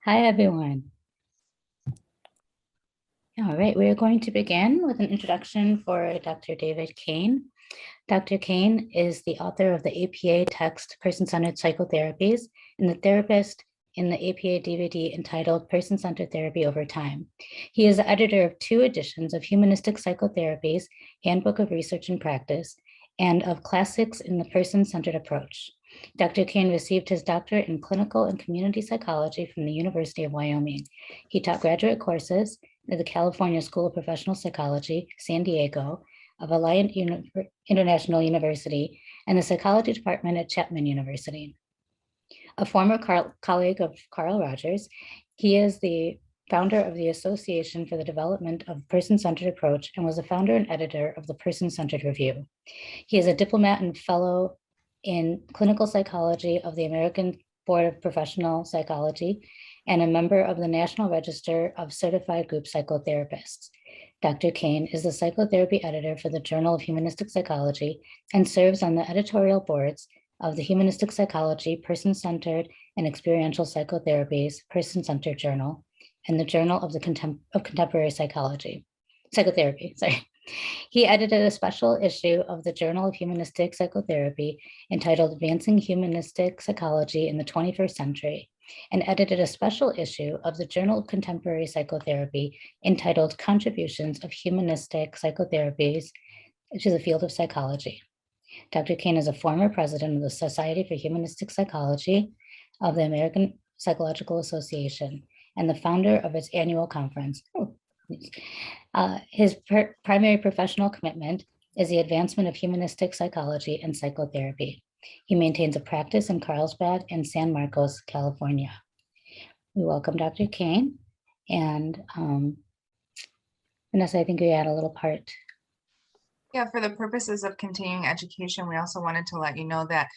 Hi, everyone. All right, we're going to begin with an introduction for Dr. David Kane. Dr. Kane is the author of the APA text, Person-Centered Psychotherapies, and the therapist in the APA DVD entitled Person-Centered Therapy Over Time. He is the editor of 2 editions of Humanistic Psychotherapy's Handbook of Research and Practice and of Classics in the Person-Centered Approach. Dr. Kane received his doctorate in clinical and community psychology from the University of Wyoming. He taught graduate courses at the California School of Professional Psychology, San Diego, of Alliant International University, and the psychology department at Chapman University. A former colleague of Carl Rogers, he is the founder of the Association for the Development of Person-Centered Approach and was the founder and editor of the Person-Centered Review. He is a diplomat and fellow in clinical psychology of the American Board of Professional Psychology and a member of the National Register of Certified Group Psychotherapists. Dr. Kane is the psychotherapy editor for the Journal of Humanistic Psychology and serves on the editorial boards of the Humanistic Psychology, Person-Centered and Experiential Psychotherapies, Person-Centered Journal, and the Journal of Contemporary Psychology, Psychotherapy, sorry. He edited a special issue of the Journal of Humanistic Psychotherapy entitled Advancing Humanistic Psychology in the 21st Century, and edited a special issue of the Journal of Contemporary Psychotherapy entitled Contributions of Humanistic Psychotherapies to the Field of Psychology. Dr. Kane is a former president of the Society for Humanistic Psychology of the American Psychological Association and the founder of its annual conference. His primary professional commitment is the advancement of humanistic psychology and psychotherapy. He maintains a practice in Carlsbad and San Marcos, California. We welcome Dr. Kane. And Vanessa, I think you had a little part. Yeah, for the purposes of continuing education, we also wanted to let you know that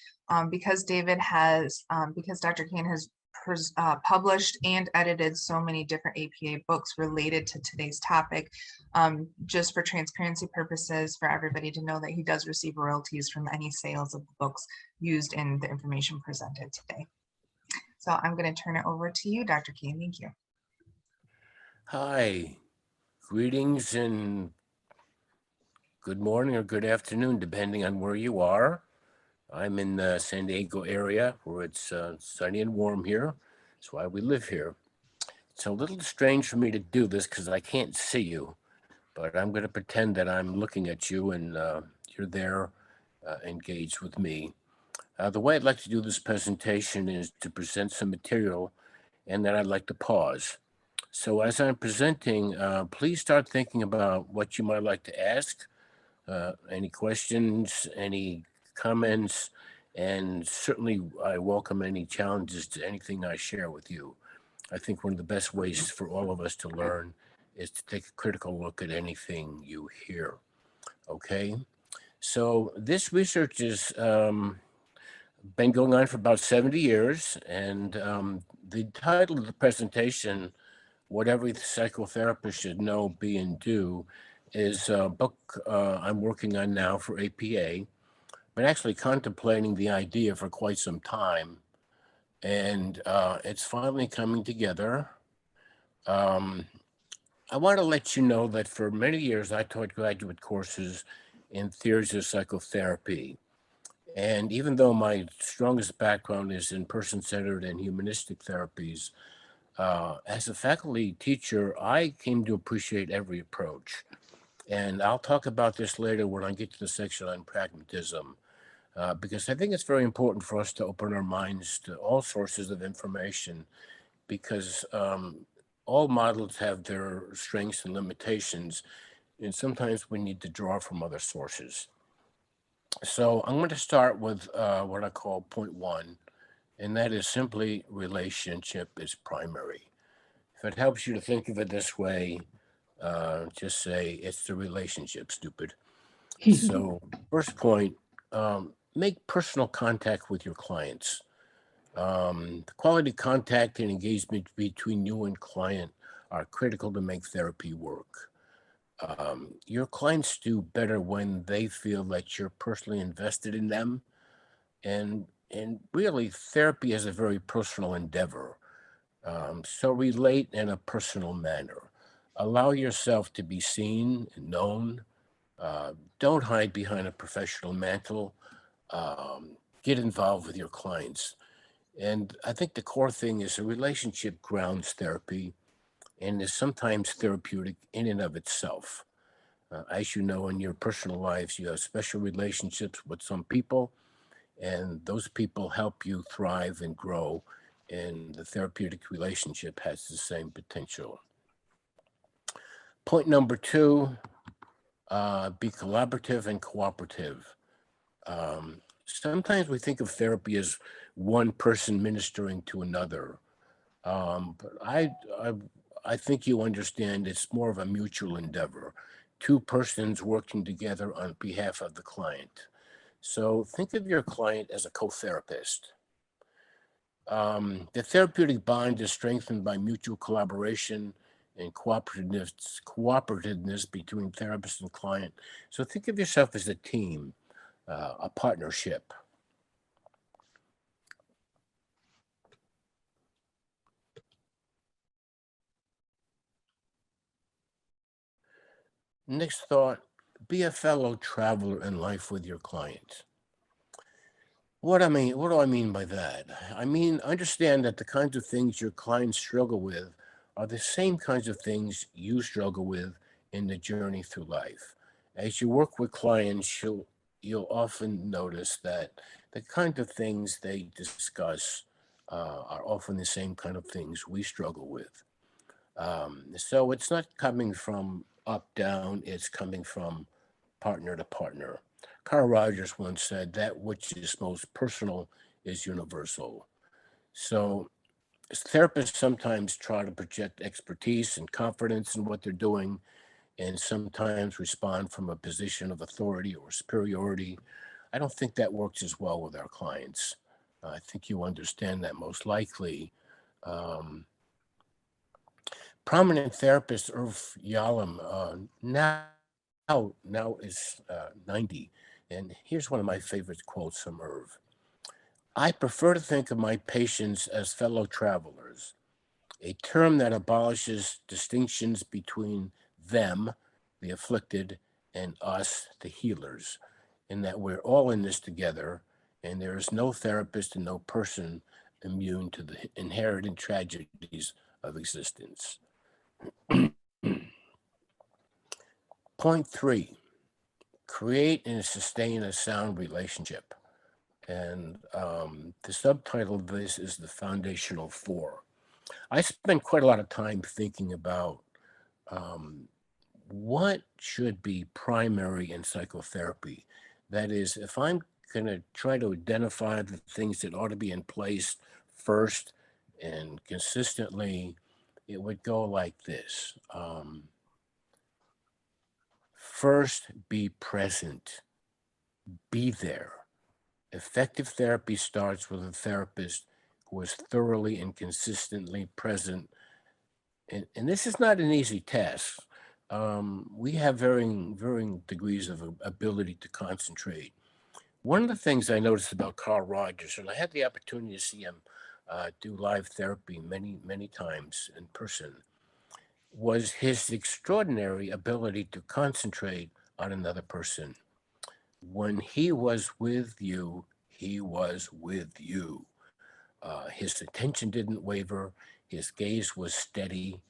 because Dr. Kane has published and edited so many different APA books related to today's topic, just for transparency purposes, for everybody to know that he does receive royalties from any sales of the books used in the information presented today. So I'm going to turn it over to you, Dr. Kane. Thank you. Hi, greetings and good morning or good afternoon, depending on where you are. I'm in the San Diego area where it's sunny and warm here. That's why we live here. It's a little strange for me to do this because I can't see you, but I'm going to pretend that I'm looking at you and you're there engaged with me. The way I'd like to do this presentation is to present some material and then I'd like to pause. So as I'm presenting, please start thinking about what you might like to ask, any questions, any comments, and certainly I welcome any challenges to anything I share with you. I think one of the best ways for all of us to learn is to take a critical look at anything you hear. Okay, so this research has been going on for about 70 years, and the title of the presentation, What Every Psychotherapist Should Know, Be, and Do, is a book I'm working on now for APA, but actually contemplating the idea for quite some time. And it's finally coming together. I want to let you know that for many years I taught graduate courses in theories of psychotherapy. And even though my strongest background is in person-centered and humanistic therapies, as a faculty teacher, I came to appreciate every approach. And I'll talk about this later when I get to the section on pragmatism, because I think it's very important for us to open our minds to all sources of information, because all models have their strengths and limitations, and sometimes we need to draw from other sources. So I'm going to start with what I call point 1, and that is simply relationship is primary. If it helps you to think of it this way, just say it's the relationship, stupid. So first point, make personal contact with your clients. The quality contact and engagement between you and client are critical to make therapy work. Your clients do better when they feel that you're personally invested in them. And really, therapy is a very personal endeavor. So relate in a personal manner. Allow yourself to be seen and known. Don't hide behind a professional mantle. Get involved with your clients. And I think the core thing is a relationship grounds therapy and is sometimes therapeutic in and of itself. As you know, in your personal lives, you have special relationships with some people, and those people help you thrive and grow. And the therapeutic relationship has the same potential. Point number two, be collaborative and cooperative. Sometimes we think of therapy as one person ministering to another. But I think you understand it's more of a mutual endeavor, two persons working together on behalf of the client. So think of your client as a co-therapist. The therapeutic bond is strengthened by mutual collaboration and cooperativeness between therapist and client. So think of yourself as a team, a partnership. Next thought, be a fellow traveler in life with your client. What do I mean by that? I mean, understand that the kinds of things your clients struggle with are the same kinds of things you struggle with in the journey through life. As you work with clients, you'll often notice that the kind of things they discuss are often the same kind of things we struggle with. So it's not coming from up down; it's coming from partner to partner. Carl Rogers once said, that which is most personal is universal. So therapists sometimes try to project expertise and confidence in what they're doing, and sometimes respond from a position of authority or superiority. I don't think that works as well with our clients. I think you understand that most likely. Um, Prominent therapist Irv Yalom now is 90. And here's one of my favorite quotes from Irv. I prefer to think of my patients as fellow travelers, a term that abolishes distinctions between them, the afflicted, and us, the healers, in that we're all in this together, and there is no therapist and no person immune to the inherent tragedies of existence. Point three, create and sustain a sound relationship. And the subtitle of this is The Foundational Four. I spent quite a lot of time thinking about um, what should be primary in psychotherapy. That is, if I'm going to try to identify the things that ought to be in place first and consistently, it would go like this. First, be present, be there. Effective therapy starts with a therapist who is thoroughly and consistently present. And this is not an easy task. We have varying degrees of ability to concentrate. One of the things I noticed about Carl Rogers, and I had the opportunity to see him do live therapy many times in person, was his extraordinary ability to concentrate on another person. When he was with you, he was with you. His attention didn't waver. His gaze was steady.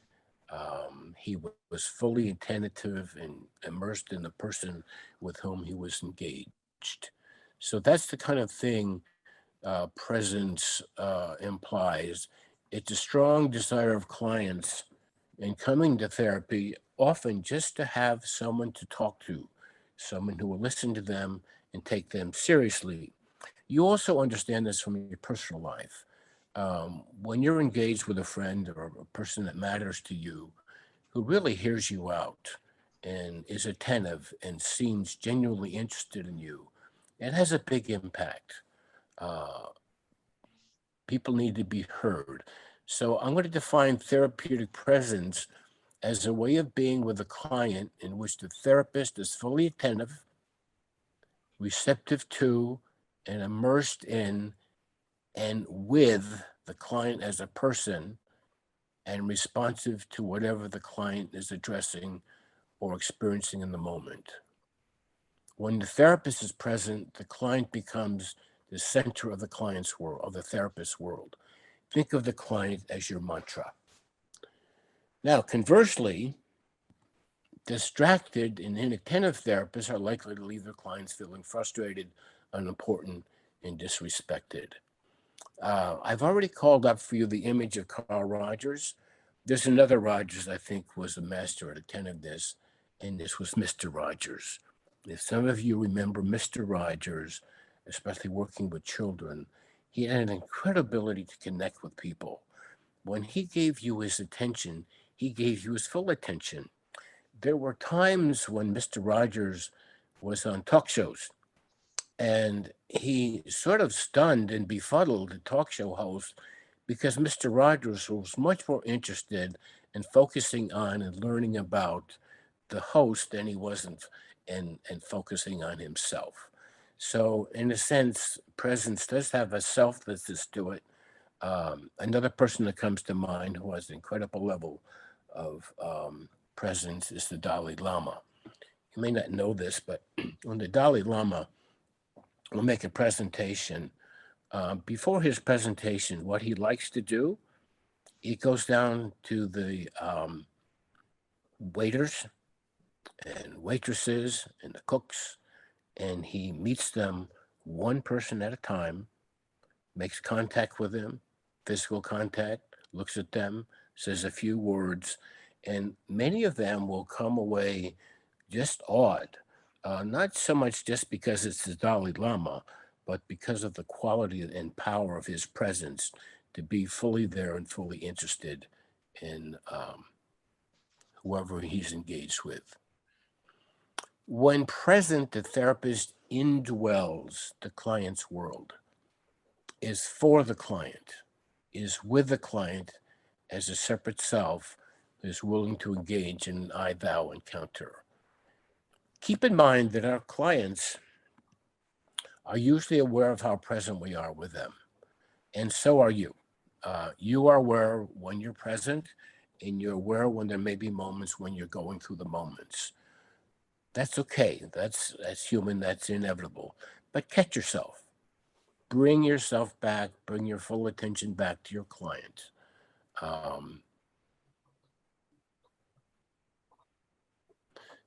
He was fully attentive and immersed in the person with whom he was engaged. So that's the kind of thing presence implies. It's a strong desire of clients in coming to therapy, often just to have someone to talk to, someone who will listen to them and take them seriously. You also understand this from your personal life. When you're engaged with a friend or a person that matters to you, who really hears you out and is attentive and seems genuinely interested in you, it has a big impact. Uh, People need to be heard. So I'm going to define therapeutic presence as a way of being with a client in which the therapist is fully attentive, receptive to, and immersed in and with the client as a person, and responsive to whatever the client is addressing or experiencing in the moment. When the therapist is present, the client becomes the center of the client's world, of the therapist's world. Think of the client as your mantra. Now, conversely, distracted and inattentive therapists are likely to leave their clients feeling frustrated, unimportant, and disrespected. I've already called up for you the image of Carl Rogers. There's another Rogers I think was a master at attentiveness, and this was Mr. Rogers. If some of you remember Mr. Rogers, especially working with children, he had an incredible ability to connect with people. When he gave you his attention, he gave you his full attention. There were times when Mr. Rogers was on talk shows, and he sort of stunned and befuddled the talk show host because Mr. Rogers was much more interested in focusing on and learning about the host than he wasn't and focusing on himself. So in a sense, presence does have a selflessness to it. Another person that comes to mind who has an incredible level of presence is the Dalai Lama. You may not know this, but when the Dalai Lama will make a presentation, before his presentation, what he likes to do, he goes down to the waiters and waitresses and the cooks, and he meets them one person at a time, makes contact with them, physical contact, looks at them, says a few words, and many of them will come away just awed, not so much just because it's the Dalai Lama, but because of the quality and power of his presence to be fully there and fully interested in whoever he's engaged with. When present, the therapist indwells the client's world, is for the client, is with the client as a separate self who is willing to engage in an I-thou encounter. Keep in mind that our clients are usually aware of how present we are with them, and so are you. You are aware when you're present, and you're aware when there may be moments when you're going through the moments. That's okay. That's human. That's inevitable. But catch yourself. Bring yourself back. Bring your full attention back to your client.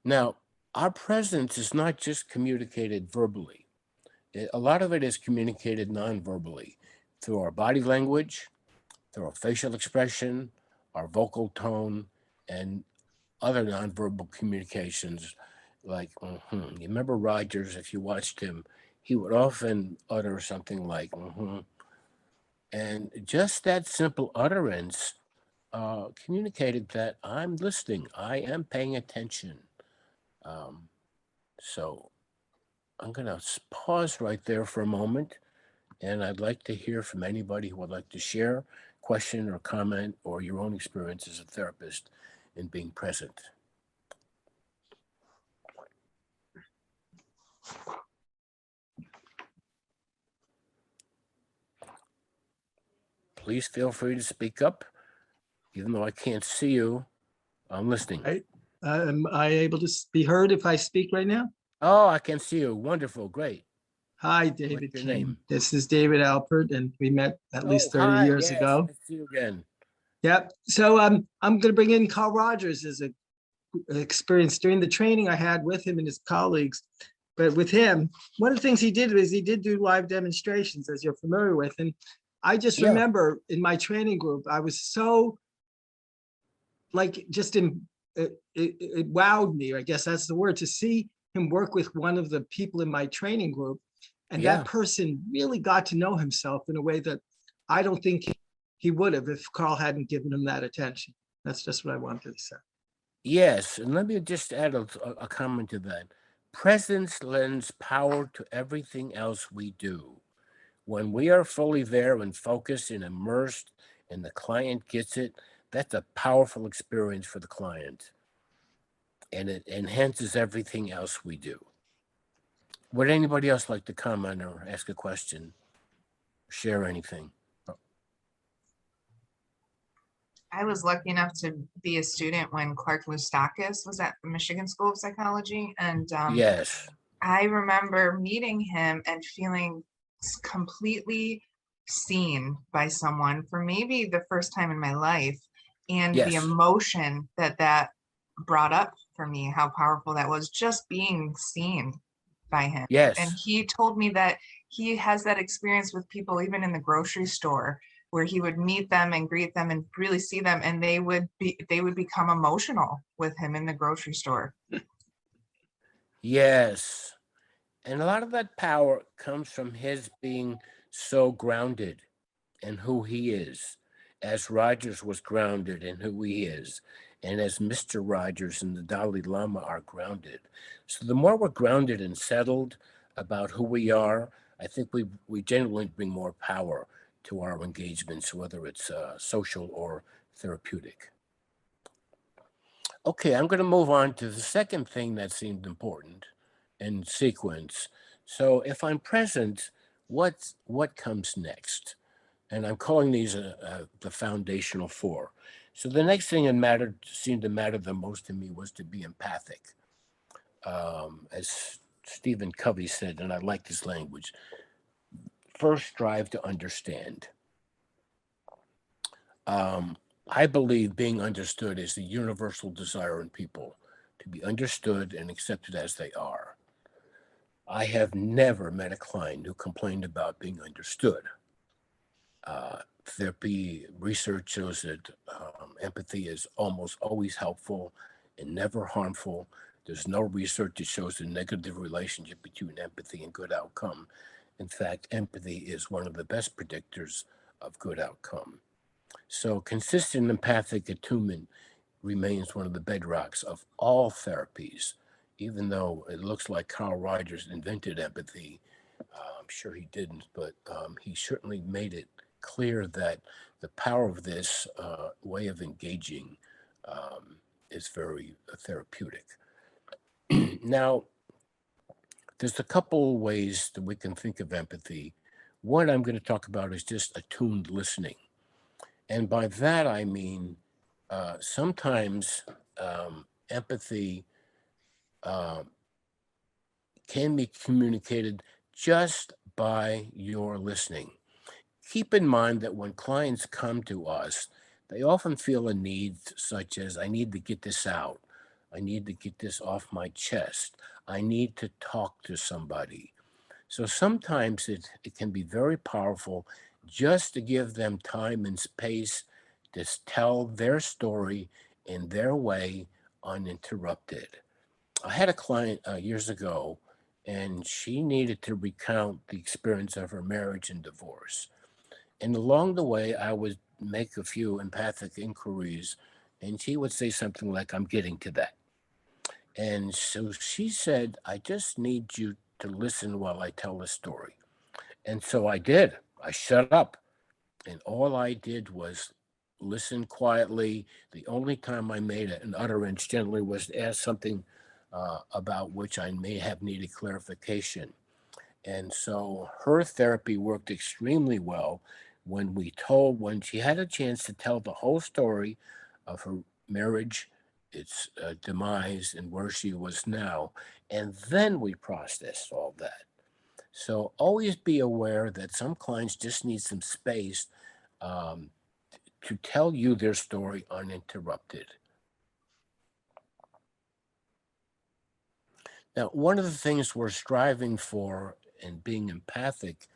Now, our presence is not just communicated verbally. A lot of it is communicated non-verbally through our body language, through our facial expression, our vocal tone, and other nonverbal communications like, You remember Rogers, if you watched him, he would often utter something like, And just that simple utterance communicated that I'm listening, I am paying attention. So I'm going to pause right there for a moment, and I'd like to hear from anybody who would like to share, question, or comment, or your own experience as a therapist in being present. Please feel free to speak up. Even though I can't see you, I'm listening. Am I able to be heard if I speak right now? Oh, I can see you. Wonderful. Great. Hi, David What's your Kane. name? This is David Alpert, and we met at least 30 hi, years yes, ago. Nice to see you again. Yep. So I'm going to bring in Carl Rogers as an experience during the training I had with him and his colleagues. But with him, one of the things he did was he did do live demonstrations, as you're familiar with. And I just remember in my training group, I was so it wowed me, I guess that's the word, to see him work with one of the people in my training group. And that person really got to know himself in a way that I don't think he would have if Carl hadn't given him that attention. That's just what I wanted to say. Yes, and let me just add a comment to that. Presence lends power to everything else we do. When we are fully there and focused and immersed and the client gets it, that's a powerful experience for the client. And it enhances everything else we do. Would anybody else like to comment or ask a question? Share anything? I was lucky enough to be a student when Clark Moustakis was at the Michigan School of Psychology. And Yes, I remember meeting him and feeling completely seen by someone for maybe the first time in my life. And the yes, emotion that that brought up for me, how powerful that was, just being seen by him. And yes, he told me that he has that experience with people even in the grocery store, where he would meet them and greet them and really see them, and they would become emotional with him in the grocery store. yes. And a lot of that power comes from his being so grounded in who he is, as Rogers was grounded in who he is, and as Mr. Rogers and the Dalai Lama are grounded. So the more we're grounded and settled about who we are, I think we generally bring more power to our engagements, whether it's social or therapeutic. Okay, I'm going to move on to the second thing that seemed important in sequence. So if I'm present, what comes next? And I'm calling these the foundational four. So the next thing that seemed to matter the most to me was to be empathic. As Stephen Covey said, and I like this language, first strive to understand. I believe being understood is the universal desire in people, to be understood and accepted as they are. I have never met a client who complained about being understood. Therapy research shows that empathy is almost always helpful and never harmful. There's no research that shows a negative relationship between empathy and good outcome. In fact, empathy is one of the best predictors of good outcome. So consistent empathic attunement remains one of the bedrocks of all therapies, even though it looks like Carl Rogers invented empathy. I'm sure he didn't, but he certainly made it clear that the power of this way of engaging is very therapeutic. Now, there's a couple ways that we can think of empathy. One I'm going to talk about is just attuned listening. And by that, I mean sometimes empathy can be communicated just by your listening. Keep in mind that when clients come to us, they often feel a need such as, I need to get this out. I need to get this off my chest. I need to talk to somebody. So sometimes it can be very powerful just to give them time and space to tell their story in their way uninterrupted. I had a client years ago, and she needed to recount the experience of her marriage and divorce. And along the way, I would make a few empathic inquiries, and she would say something like, I'm getting to that. And so she said, I just need you to listen while I tell the story. And so I did. I shut up. And all I did was listen quietly. The only time I made an utterance generally was to ask something about which I may have needed clarification. And so her therapy worked extremely well when she had a chance to tell the whole story of her marriage, its demise, and where she was now. And then we processed all that. So always be aware that some clients just need some space um, to tell you their story uninterrupted. Now, one of the things we're striving for in being empathic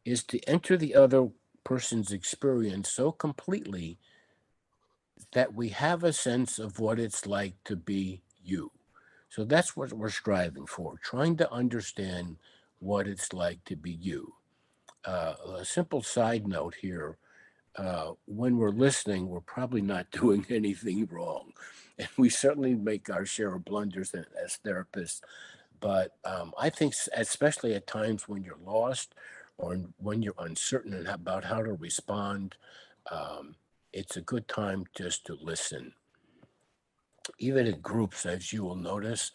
is to enter the other person's experience so completely that we have a sense of what it's like to be you. So that's what we're striving for, trying to understand what it's like to be you. A simple side note here, when we're listening, we're probably not doing anything wrong. And we certainly make our share of blunders as therapists. But I think, especially at times when you're lost or when you're uncertain about how to respond, um, it's a good time just to listen. Even in groups, as you will notice,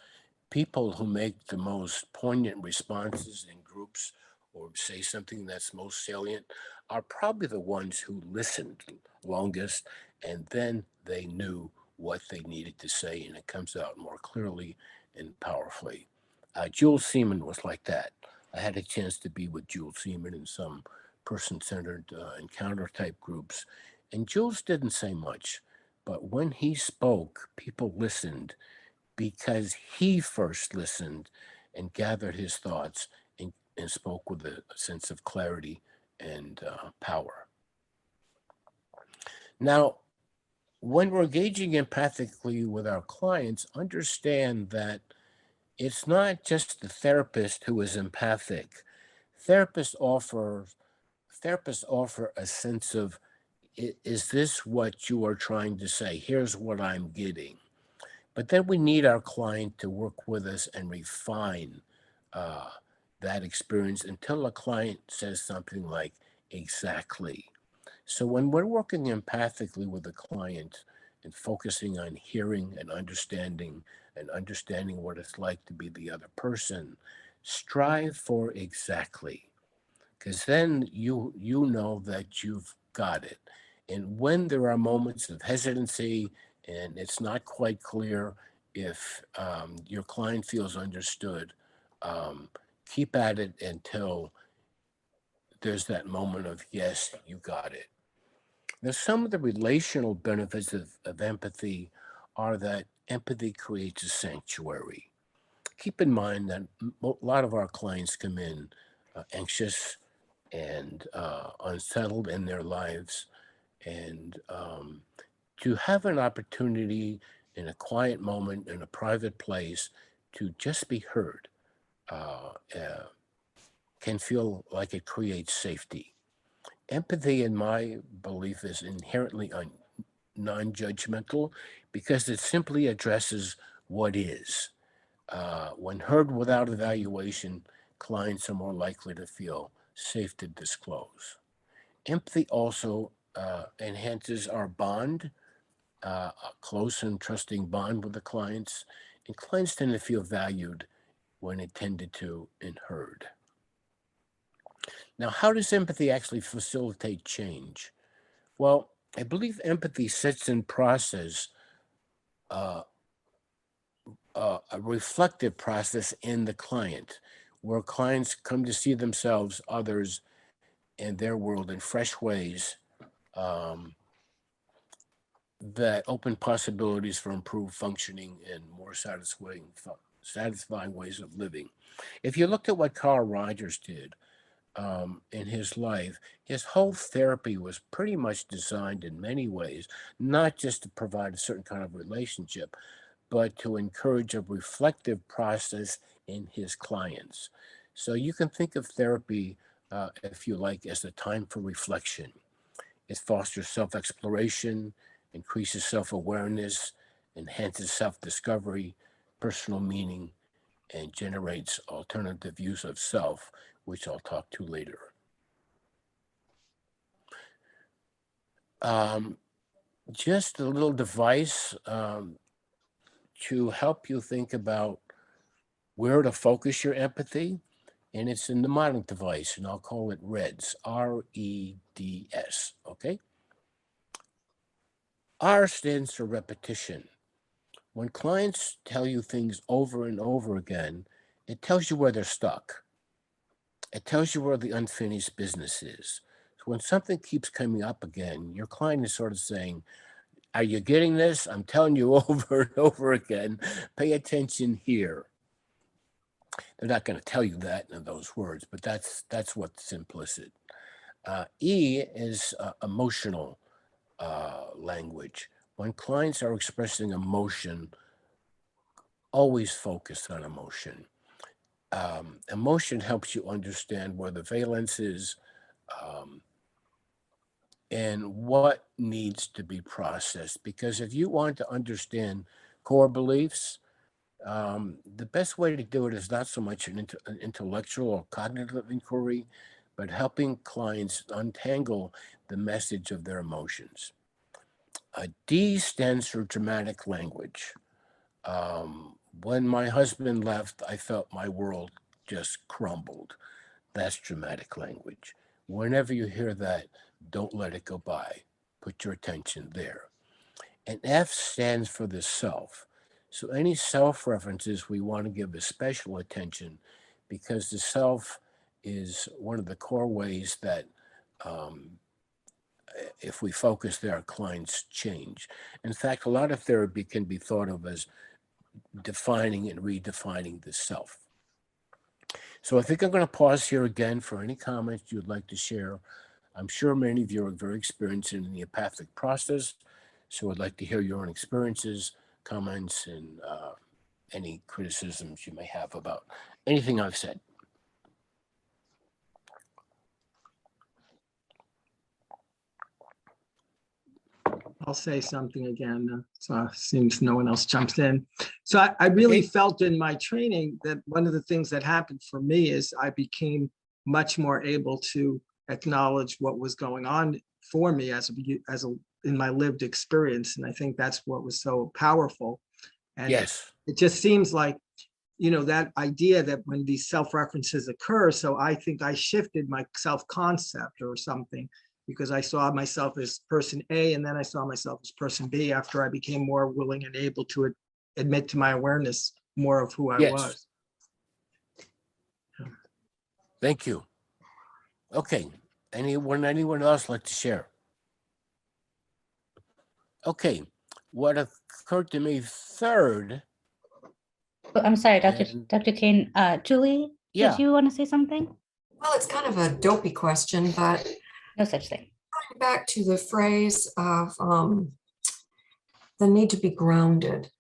people who make the most poignant responses in groups or say something that's most salient are probably the ones who listened longest and then they knew what they needed to say, and it comes out more clearly and powerfully. Jules Seaman was like that. I had a chance to be with Jules Seaman in some person-centered encounter type groups, and Jules didn't say much, but when he spoke, people listened because he first listened and gathered his thoughts and spoke with a sense of clarity and power. Now, when we're engaging empathically with our clients, understand that it's not just the therapist who is empathic. Therapists offer a sense of, is this what you are trying to say? Here's what I'm getting. But then we need our client to work with us and refine that experience until a client says something like, exactly. So when we're working empathically with a client and focusing on hearing and understanding what it's like to be the other person, strive for exactly, because then you know that you've got it. And when there are moments of hesitancy and it's not quite clear if your client feels understood, keep at it until there's that moment of, yes, you got it. Now, some of the relational benefits of empathy are that empathy creates a sanctuary. Keep in mind that a lot of our clients come in anxious and unsettled in their lives. And to have an opportunity in a quiet moment, in a private place, to just be heard can feel like it creates safety. Empathy, in my belief, is inherently non-judgmental because it simply addresses what is. When heard without evaluation, clients are more likely to feel safe to disclose. Empathy also enhances our bond, a close and trusting bond with the clients, and clients tend to feel valued when attended to and heard. Now, how does empathy actually facilitate change? Well, I believe empathy sets in process a reflective process in the client, where clients come to see themselves, others, and their world in fresh ways that open possibilities for improved functioning and more satisfying ways of living. If you looked at what Carl Rogers did in his life, his whole therapy was pretty much designed in many ways, not just to provide a certain kind of relationship, but to encourage a reflective process in his clients. So you can think of therapy, if you like, as a time for reflection. It fosters self-exploration, increases self-awareness, enhances self-discovery, personal meaning, and generates alternative views of self, which I'll talk to later. Just a little device to help you think about where to focus your empathy, and it's a mnemonic device, and I'll call it REDS, R-E-D-S, okay? R stands for repetition. When clients tell you things over and over again, it tells you where they're stuck. It tells you where the unfinished business is. So when something keeps coming up again, your client is sort of saying, are you getting this? I'm telling you over and over again, pay attention here. They're not going to tell you that in those words, but that's what's implicit. E is emotional language. When clients are expressing emotion, always focus on emotion. Emotion helps you understand where the valence is and what needs to be processed. Because if you want to understand core beliefs, the best way to do it is not so much an intellectual or cognitive inquiry, but helping clients untangle the message of their emotions. D stands for dramatic language. When my husband left, I felt my world just crumbled. That's dramatic language. Whenever you hear that, don't let it go by. Put your attention there. and F stands for the self. So any self-references we want to give a special attention, because the self is one of the core ways that if we focus there, our clients change. In fact, a lot of therapy can be thought of as defining and redefining the self. So I think I'm going to pause here again for any comments you'd like to share. I'm sure many of you are very experienced in the empathic process, so I'd like to hear your own experiences, comments, and any criticisms you may have about anything I've said. I'll say something again. So seems no one else jumps in. So I really felt in my training that one of the things that happened for me is I became much more able to acknowledge what was going on for me in my lived experience. And I think that's what was so powerful. And yes, it just seems like, that idea that when these self-references occur, so I think I shifted my self-concept or something, because I saw myself as person A, and then I saw myself as person B after I became more willing and able to admit to my awareness more of who I was. Thank you. Okay, anyone else like to share? Okay, what occurred to me third. I'm sorry, Dr. Kane. Julie, Yeah. did you want to say something? Well, it's kind of a dopey question, but No such thing. going back to the phrase of the need to be grounded.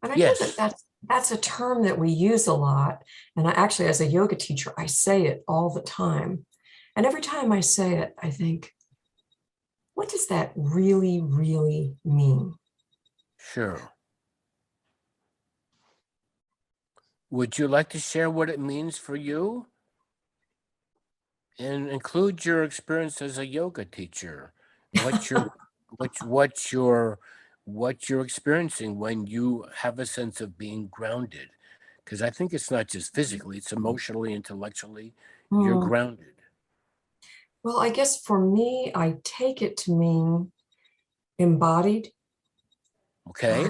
And I know that that's a term that we use a lot. And I actually, as a yoga teacher, I say it all the time. And every time I say it, I think, what does that really, really mean? Sure. Would you like to share what it means for you? And include your experience as a yoga teacher. What you're experiencing when you have a sense of being grounded. Because I think it's not just physically, it's emotionally, intellectually, you're grounded. Well, I guess for me, I take it to mean embodied. Okay.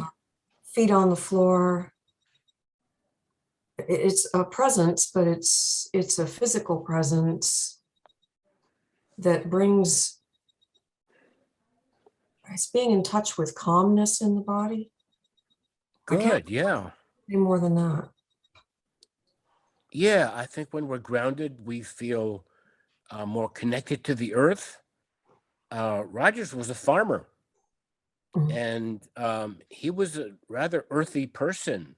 Feet on the floor. It's a presence, but it's a physical presence that brings, it's being in touch with calmness in the body. Good, yeah. Say more than that. Yeah, I think when we're grounded, we feel more connected to the earth. Rogers was a farmer, and he was a rather earthy person.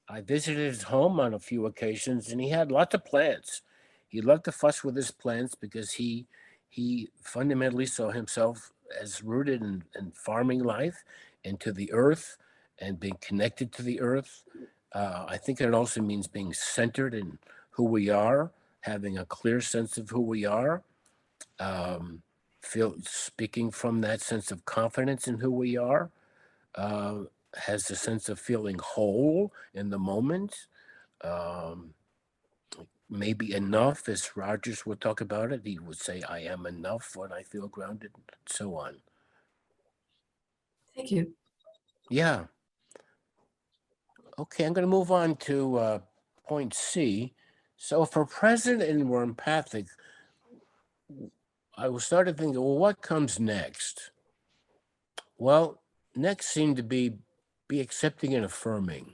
I visited his home on a few occasions, and he had lots of plants. He loved to fuss with his plants because he fundamentally saw himself as rooted in farming life and to the earth and being connected to the earth. I think it also means being centered in who we are, having a clear sense of who we are, speaking from that sense of confidence in who we are, has the sense of feeling whole in the moment. Maybe enough, as Rogers would talk about it. He would say, I am enough when I feel grounded, and so on. Thank you. Yeah. Okay, I'm going to move on to point C. So if we're present and we're empathic, I started thinking, well, what comes next? Well, next seemed to be accepting and affirming.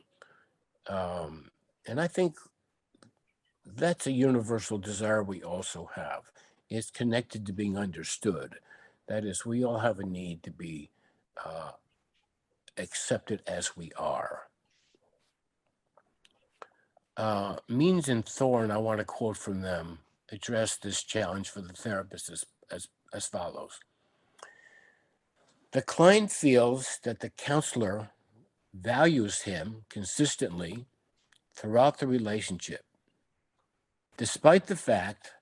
And I think that's a universal desire we also have. It's connected to being understood. That is, we all have a need to be accepted as we are. Means and Thorne, I want to quote from them, address this challenge for the therapist as follows. The client feels that the counselor values him consistently throughout the relationship, despite the fact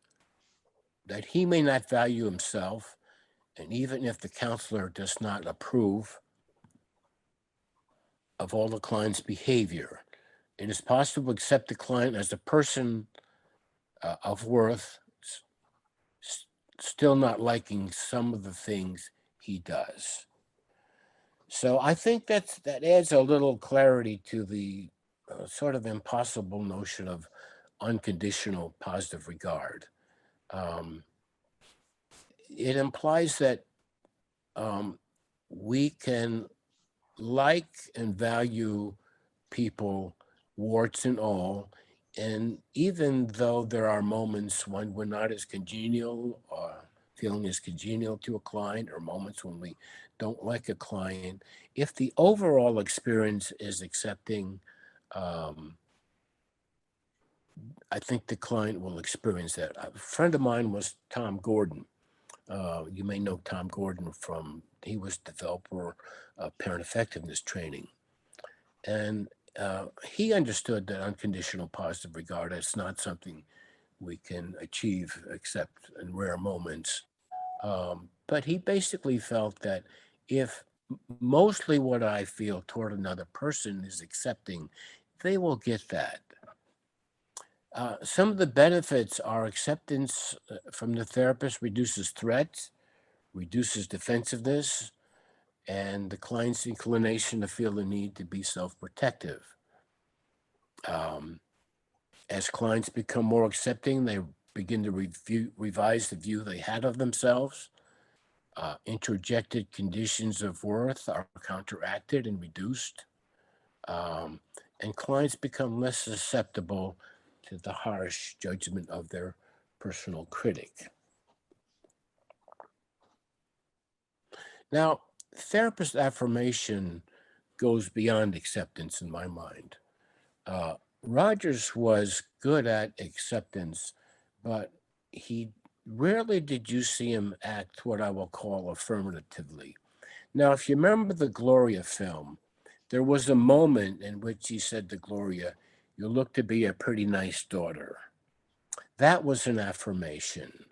that he may not value himself, and even if the counselor does not approve of all the client's behavior, it is possible to accept the client as a person of worth, still not liking some of the things he does. So I think that adds a little clarity to the sort of impossible notion of unconditional positive regard. It implies that we can like and value people, warts and all, and even though there are moments when we're not as congenial or feeling as congenial to a client, or moments when we don't like a client, if the overall experience is accepting, I think the client will experience that. A friend of mine was Tom Gordon. You may know Tom Gordon he was developer of parent effectiveness training. And he understood that unconditional positive regard is not something we can achieve except in rare moments. But he basically felt that if mostly what I feel toward another person is accepting, they will get that. Some of the benefits are acceptance from the therapist reduces threats, reduces defensiveness, and the client's inclination to feel the need to be self-protective. As clients become more accepting, they begin to revise the view they had of themselves. Interjected conditions of worth are counteracted and reduced. And clients become less susceptible to the harsh judgment of their personal critic. Now, therapist affirmation goes beyond acceptance in my mind. Rogers was good at acceptance, but rarely did you see him act what I will call affirmatively. Now, if you remember the Gloria film, there was a moment in which he said to Gloria, "You look to be a pretty nice daughter." That was an affirmation.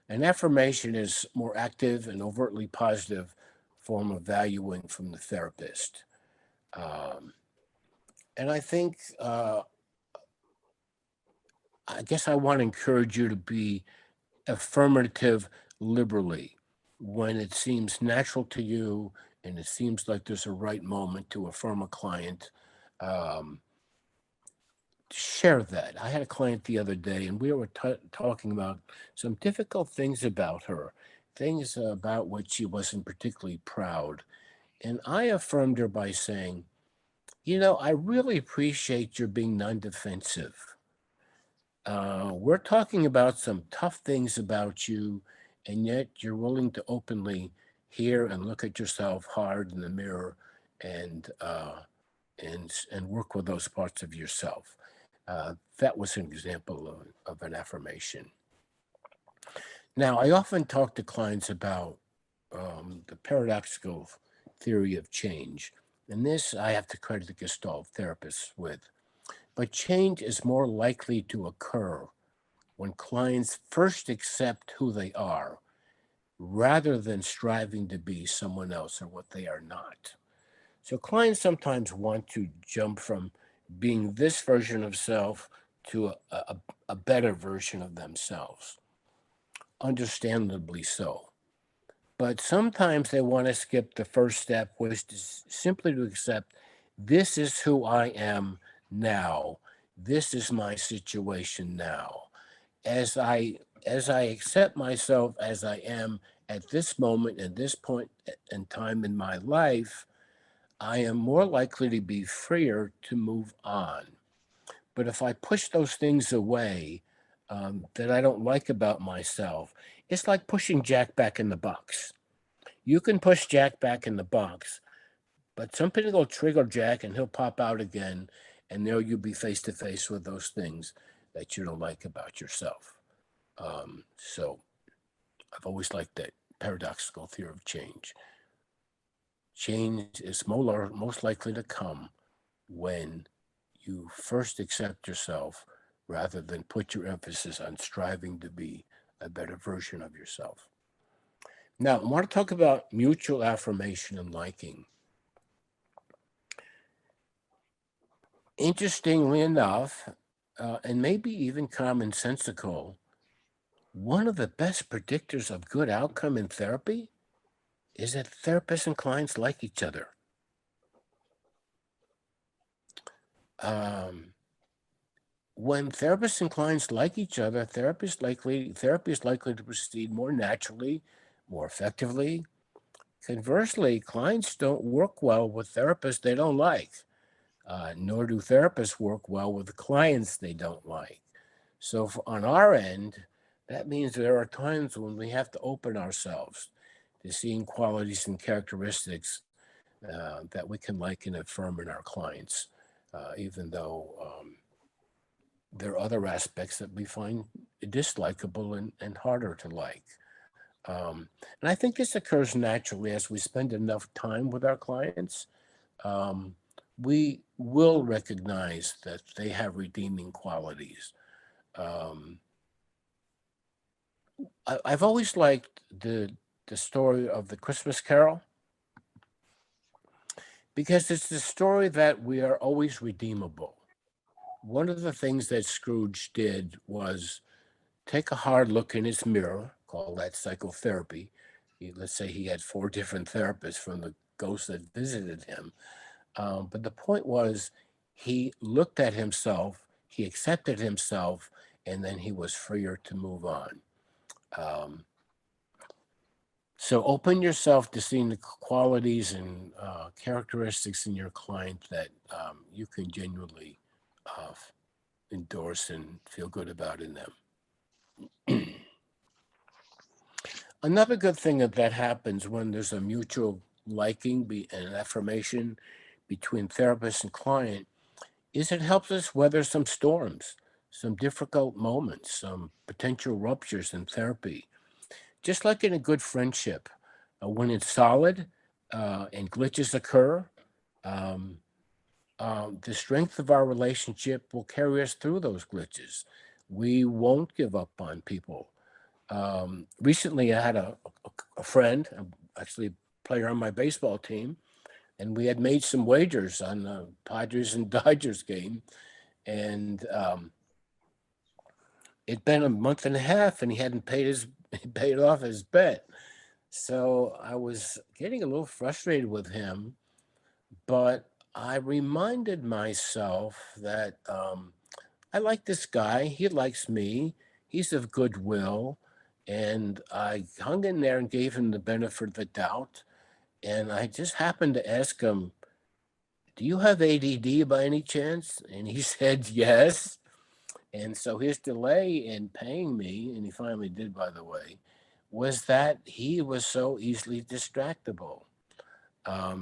An affirmation is more active and overtly positive form of valuing from the therapist. And I think, I guess I want to encourage you to be affirmative liberally when it seems natural to you and it seems like there's a right moment to affirm a client. Share that. I had a client the other day and we were talking about some difficult things about her, things about which she wasn't particularly proud. And I affirmed her by saying, I really appreciate your being non-defensive. We're talking about some tough things about you, and yet you're willing to openly hear and look at yourself hard in the mirror and work with those parts of yourself. That was an example of an affirmation. Now, I often talk to clients about the paradoxical theory of change. And this I have to credit the Gestalt therapists with. But change is more likely to occur when clients first accept who they are, rather than striving to be someone else or what they are not. So clients sometimes want to jump from being this version of self to a better version of themselves. Understandably so. But sometimes they want to skip the first step, which is simply to accept this is who I am now. This is my situation now. As I accept myself as I am at this moment and this point in time in my life, I am more likely to be freer to move on. But if I push those things away that I don't like about myself, it's like pushing Jack back in the box. You can push Jack back in the box, but something will trigger Jack and he'll pop out again, and there you'll be face to face with those things that you don't like about yourself. So I've always liked that paradoxical theory of change. Change is most likely to come when you first accept yourself rather than put your emphasis on striving to be a better version of yourself. Now, I want to talk about mutual affirmation and liking. Interestingly enough, and maybe even commonsensical, one of the best predictors of good outcome in therapy is that therapists and clients like each other. when therapists and clients like each other, therapy is likely to proceed more naturally, more effectively. Conversely, clients don't work well with therapists they don't like, nor do therapists work well with clients they don't like. So on our end, that means there are times when we have to open ourselves to seeing qualities and characteristics that we can like and affirm in our clients, even though there are other aspects that we find dislikable and harder to like. And I think this occurs naturally as we spend enough time with our clients. We will recognize that they have redeeming qualities. I've always liked the story of the Christmas Carol, because it's the story that we are always redeemable. One of the things that Scrooge did was take a hard look in his mirror, call that psychotherapy. Let's say he had 4 different therapists from the ghost that visited him. But the point was, he looked at himself, he accepted himself, and then he was freer to move on. So open yourself to seeing the qualities and characteristics in your client that you can genuinely endorse and feel good about in them. Another good thing that happens when there's a mutual liking and affirmation between therapist and client is it helps us weather some storms, some difficult moments, some potential ruptures in therapy. Just like in a good friendship, when it's solid and glitches occur, the strength of our relationship will carry us through those glitches. We won't give up on people. Recently, I had a friend, actually a player on my baseball team, and we had made some wagers on the Padres and Dodgers game. And it'd been a month and a half, and he hadn't paid off his bet. So I was getting a little frustrated with him, but I reminded myself that I like this guy. He likes me. He's of goodwill. And I hung in there and gave him the benefit of the doubt. And I just happened to ask him, do you have ADD by any chance? And he said, yes. And so his delay in paying me, and he finally did, by the way, was that he was so easily distractible.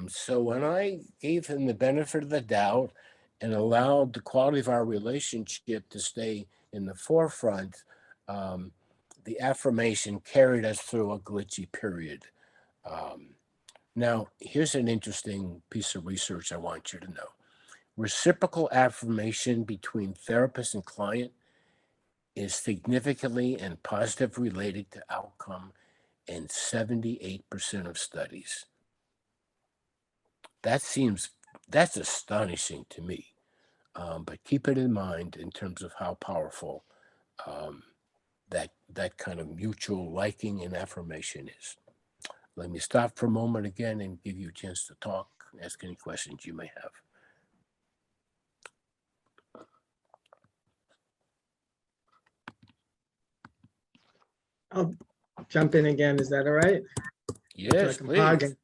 So when I gave him the benefit of the doubt and allowed the quality of our relationship to stay in the forefront, the affirmation carried us through a glitchy period. Now, here's an interesting piece of research I want you to know. Reciprocal affirmation between therapist and client is significantly and positively related to outcome in 78% of studies. That's astonishing to me, but keep it in mind in terms of how powerful that kind of mutual liking and affirmation is. Let me stop for a moment again and give you a chance to talk, ask any questions you may have. I'll jump in again. Is that all right? Yes, Like please.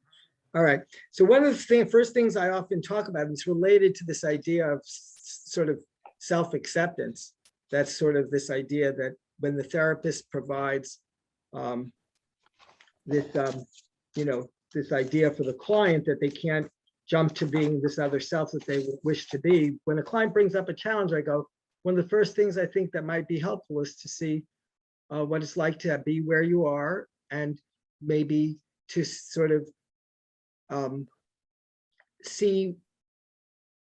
All right. So one of the first things I often talk about is related to this idea of sort of self-acceptance. That's sort of this idea that when the therapist provides this, this idea for the client that they can't jump to being this other self that they wish to be. When a client brings up a challenge, I go, one of the first things I think that might be helpful is to see what it's like to be where you are, and maybe to sort of see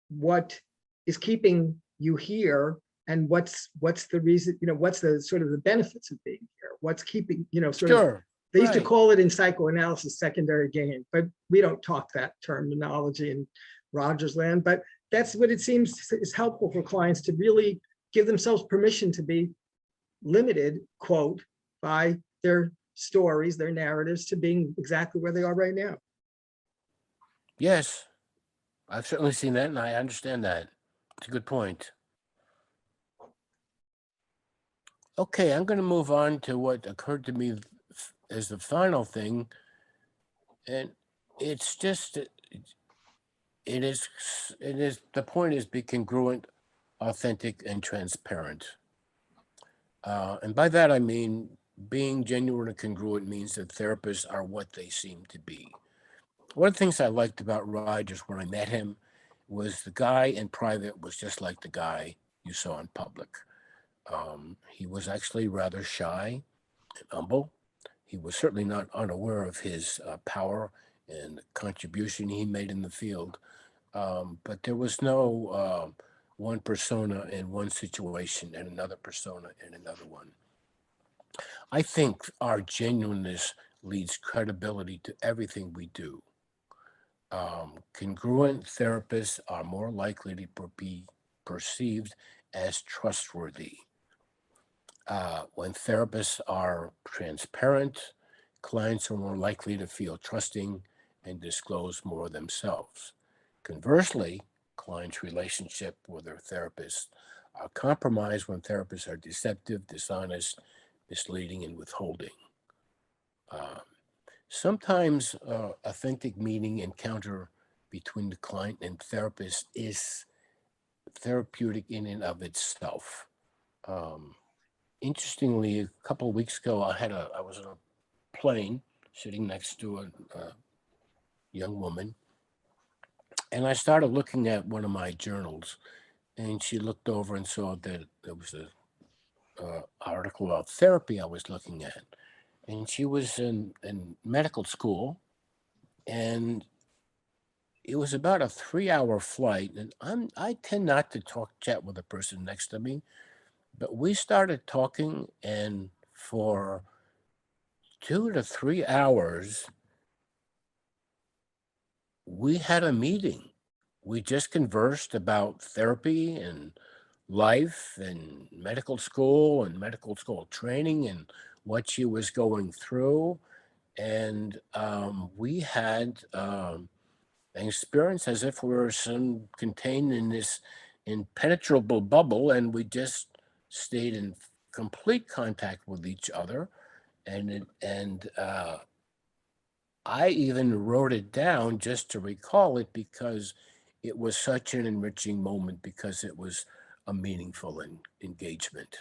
what is keeping you here, and what's the reason, what's the sort of the benefits of being here, what's keeping, sort of, they used to call it in psychoanalysis secondary gain, but we don't talk that terminology in Rogers land, but that's what it seems is helpful for clients to really give themselves permission to be limited, quote, by their stories, their narratives, to being exactly where they are right now. Yes, I've certainly seen that, and I understand that. It's a good point. Okay, I'm going to move on to what occurred to me as the final thing. And it's just, it is, the point is be congruent, authentic, and transparent. And by that, I mean, being genuine and congruent means that therapists are what they seem to be. One of the things I liked about Rogers when I met him was the guy in private was just like the guy you saw in public. He was actually rather shy and humble. He was certainly not unaware of his power and the contribution he made in the field. But there was no one persona in one situation and another persona in another one. I think our genuineness leads credibility to everything we do. Congruent therapists are more likely to be perceived as trustworthy. When therapists are transparent, clients are more likely to feel trusting and disclose more themselves. Conversely, clients' relationship with their therapist are compromised when therapists are deceptive, dishonest, misleading, and withholding. Sometimes authentic meeting encounter between the client and therapist is therapeutic in and of itself. Interestingly, a couple of weeks ago, I was on a plane sitting next to a young woman, and I started looking at one of my journals, and she looked over and saw that there was a article about therapy I was looking at, and she was in medical school, and it was about a 3-hour flight, and I tend not to chat with the person next to me. But we started talking, and for 2 to 3 hours, we had a meeting. We just conversed about therapy and life and medical school training and what she was going through. And we had an experience as if we were contained in this impenetrable bubble, and we just stayed in complete contact with each other, and I even wrote it down just to recall it because it was such an enriching moment, because it was a meaningful engagement.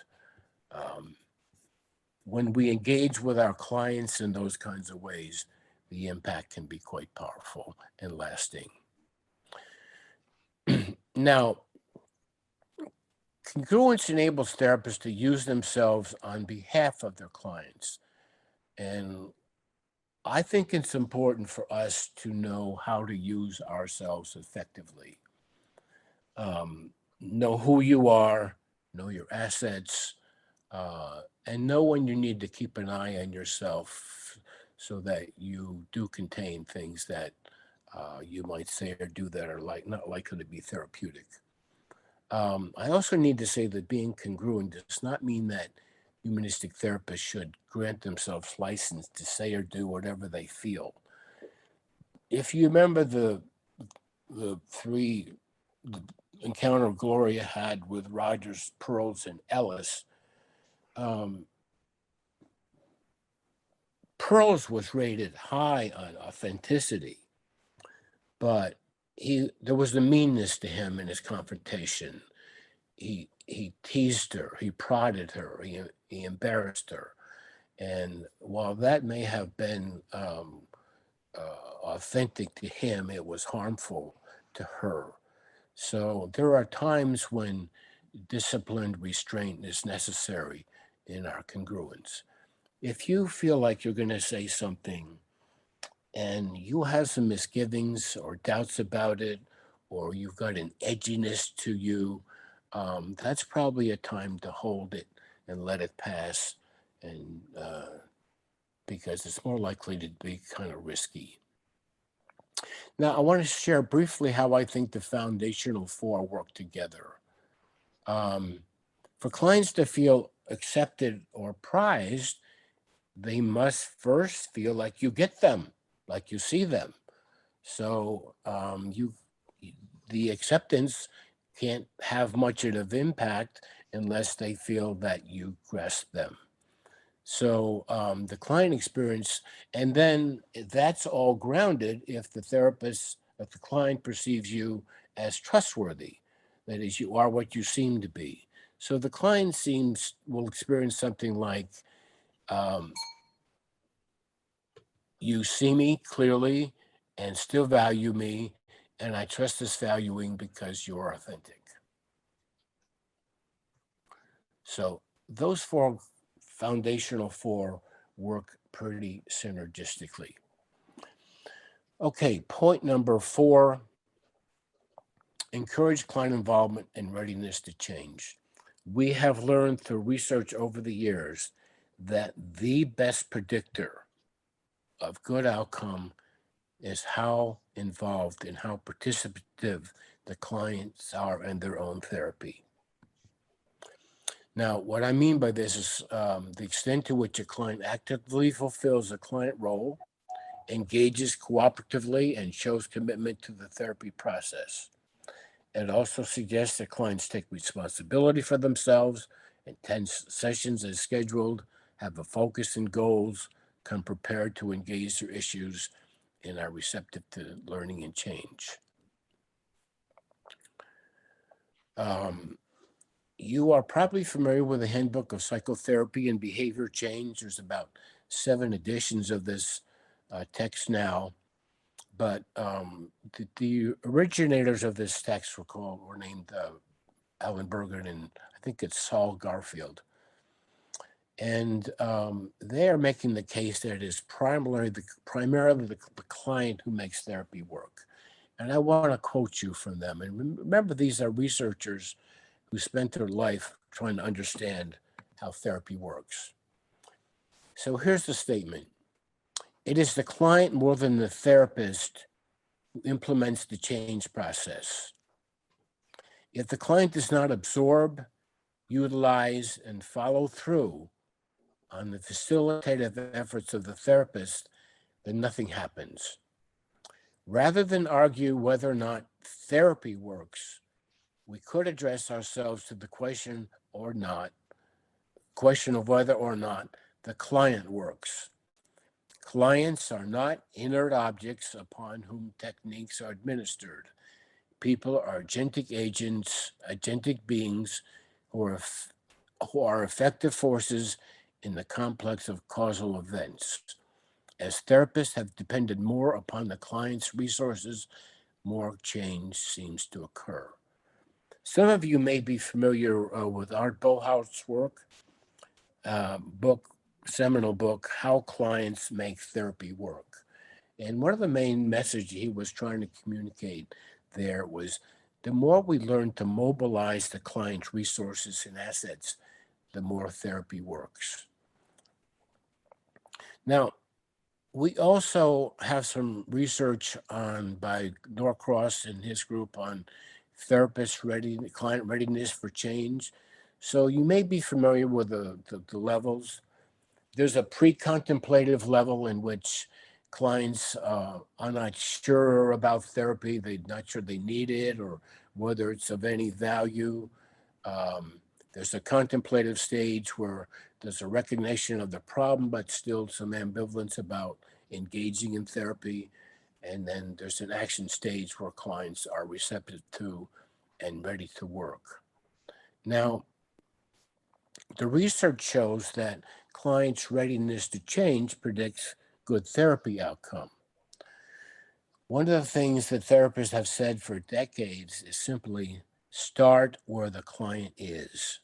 When we engage with our clients in those kinds of ways, the impact can be quite powerful and lasting. Now, congruence enables therapists to use themselves on behalf of their clients. And I think it's important for us to know how to use ourselves effectively. Know who you are, know your assets, and know when you need to keep an eye on yourself so that you do contain things that you might say or do that are not likely to be therapeutic. I also need to say that being congruent does not mean that humanistic therapists should grant themselves license to say or do whatever they feel. If you remember the encounter Gloria had with Rogers, Perls, and Ellis, Perls was rated high on authenticity, but there was a meanness to him in his confrontation. He teased her, he prodded her, he embarrassed her. And while that may have been authentic to him, it was harmful to her. So there are times when disciplined restraint is necessary in our congruence. If you feel like you're going to say something and you have some misgivings or doubts about it, or you've got an edginess to you, that's probably a time to hold it and let it pass, and because it's more likely to be kind of risky. Now, I want to share briefly how I think the foundational four work together. For clients to feel accepted or prized, they must first feel like you get them, like you see them. So the acceptance can't have much of impact unless they feel that you grasp them. So the client experience, and then that's all grounded if the client perceives you as trustworthy. That is, you are what you seem to be. So the client will experience something like, you see me clearly and still value me, and I trust this valuing because you're authentic. So those foundational four work pretty synergistically. Okay, point number 4, encourage client involvement and readiness to change. We have learned through research over the years that the best predictor of good outcome is how involved and how participative the clients are in their own therapy. Now, what I mean by this is the extent to which a client actively fulfills a client role, engages cooperatively, and shows commitment to the therapy process. It also suggests that clients take responsibility for themselves, attend sessions as scheduled, have a focus and goals, come prepared to engage their issues, and are receptive to learning and change. You are probably familiar with the Handbook of Psychotherapy and Behavior Change. There's about 7 editions of this text now, but the originators of this text were named Alan Bergen and I think it's Saul Garfield. And they are making the case that it is primarily the client who makes therapy work. And I want to quote you from them. And remember, these are researchers who spent their life trying to understand how therapy works. So here's the statement. It is the client more than the therapist who implements the change process. If the client does not absorb, utilize, and follow through on the facilitative efforts of the therapist, then nothing happens. Rather than argue whether or not therapy works, we could address ourselves to the question of whether or not the client works. Clients are not inert objects upon whom techniques are administered. People are agentic agents, agentic beings who are effective forces in the complex of causal events. As therapists have depended more upon the client's resources, more change seems to occur. Some of you may be familiar with Art Dollhouse's work, seminal book, How Clients Make Therapy Work. And one of the main messages he was trying to communicate there was the more we learn to mobilize the client's resources and assets, the more therapy works. Now, we also have some research by Norris and his group on client readiness for change. So you may be familiar with the levels. There's a pre-contemplative level in which clients are not sure about therapy. They're not sure they need it or whether it's of any value. There's a contemplative stage where there's a recognition of the problem, but still some ambivalence about engaging in therapy. And then there's an action stage where clients are receptive to and ready to work. Now, the research shows that clients' readiness to change predicts good therapy outcome. One of the things that therapists have said for decades is simply start where the client is.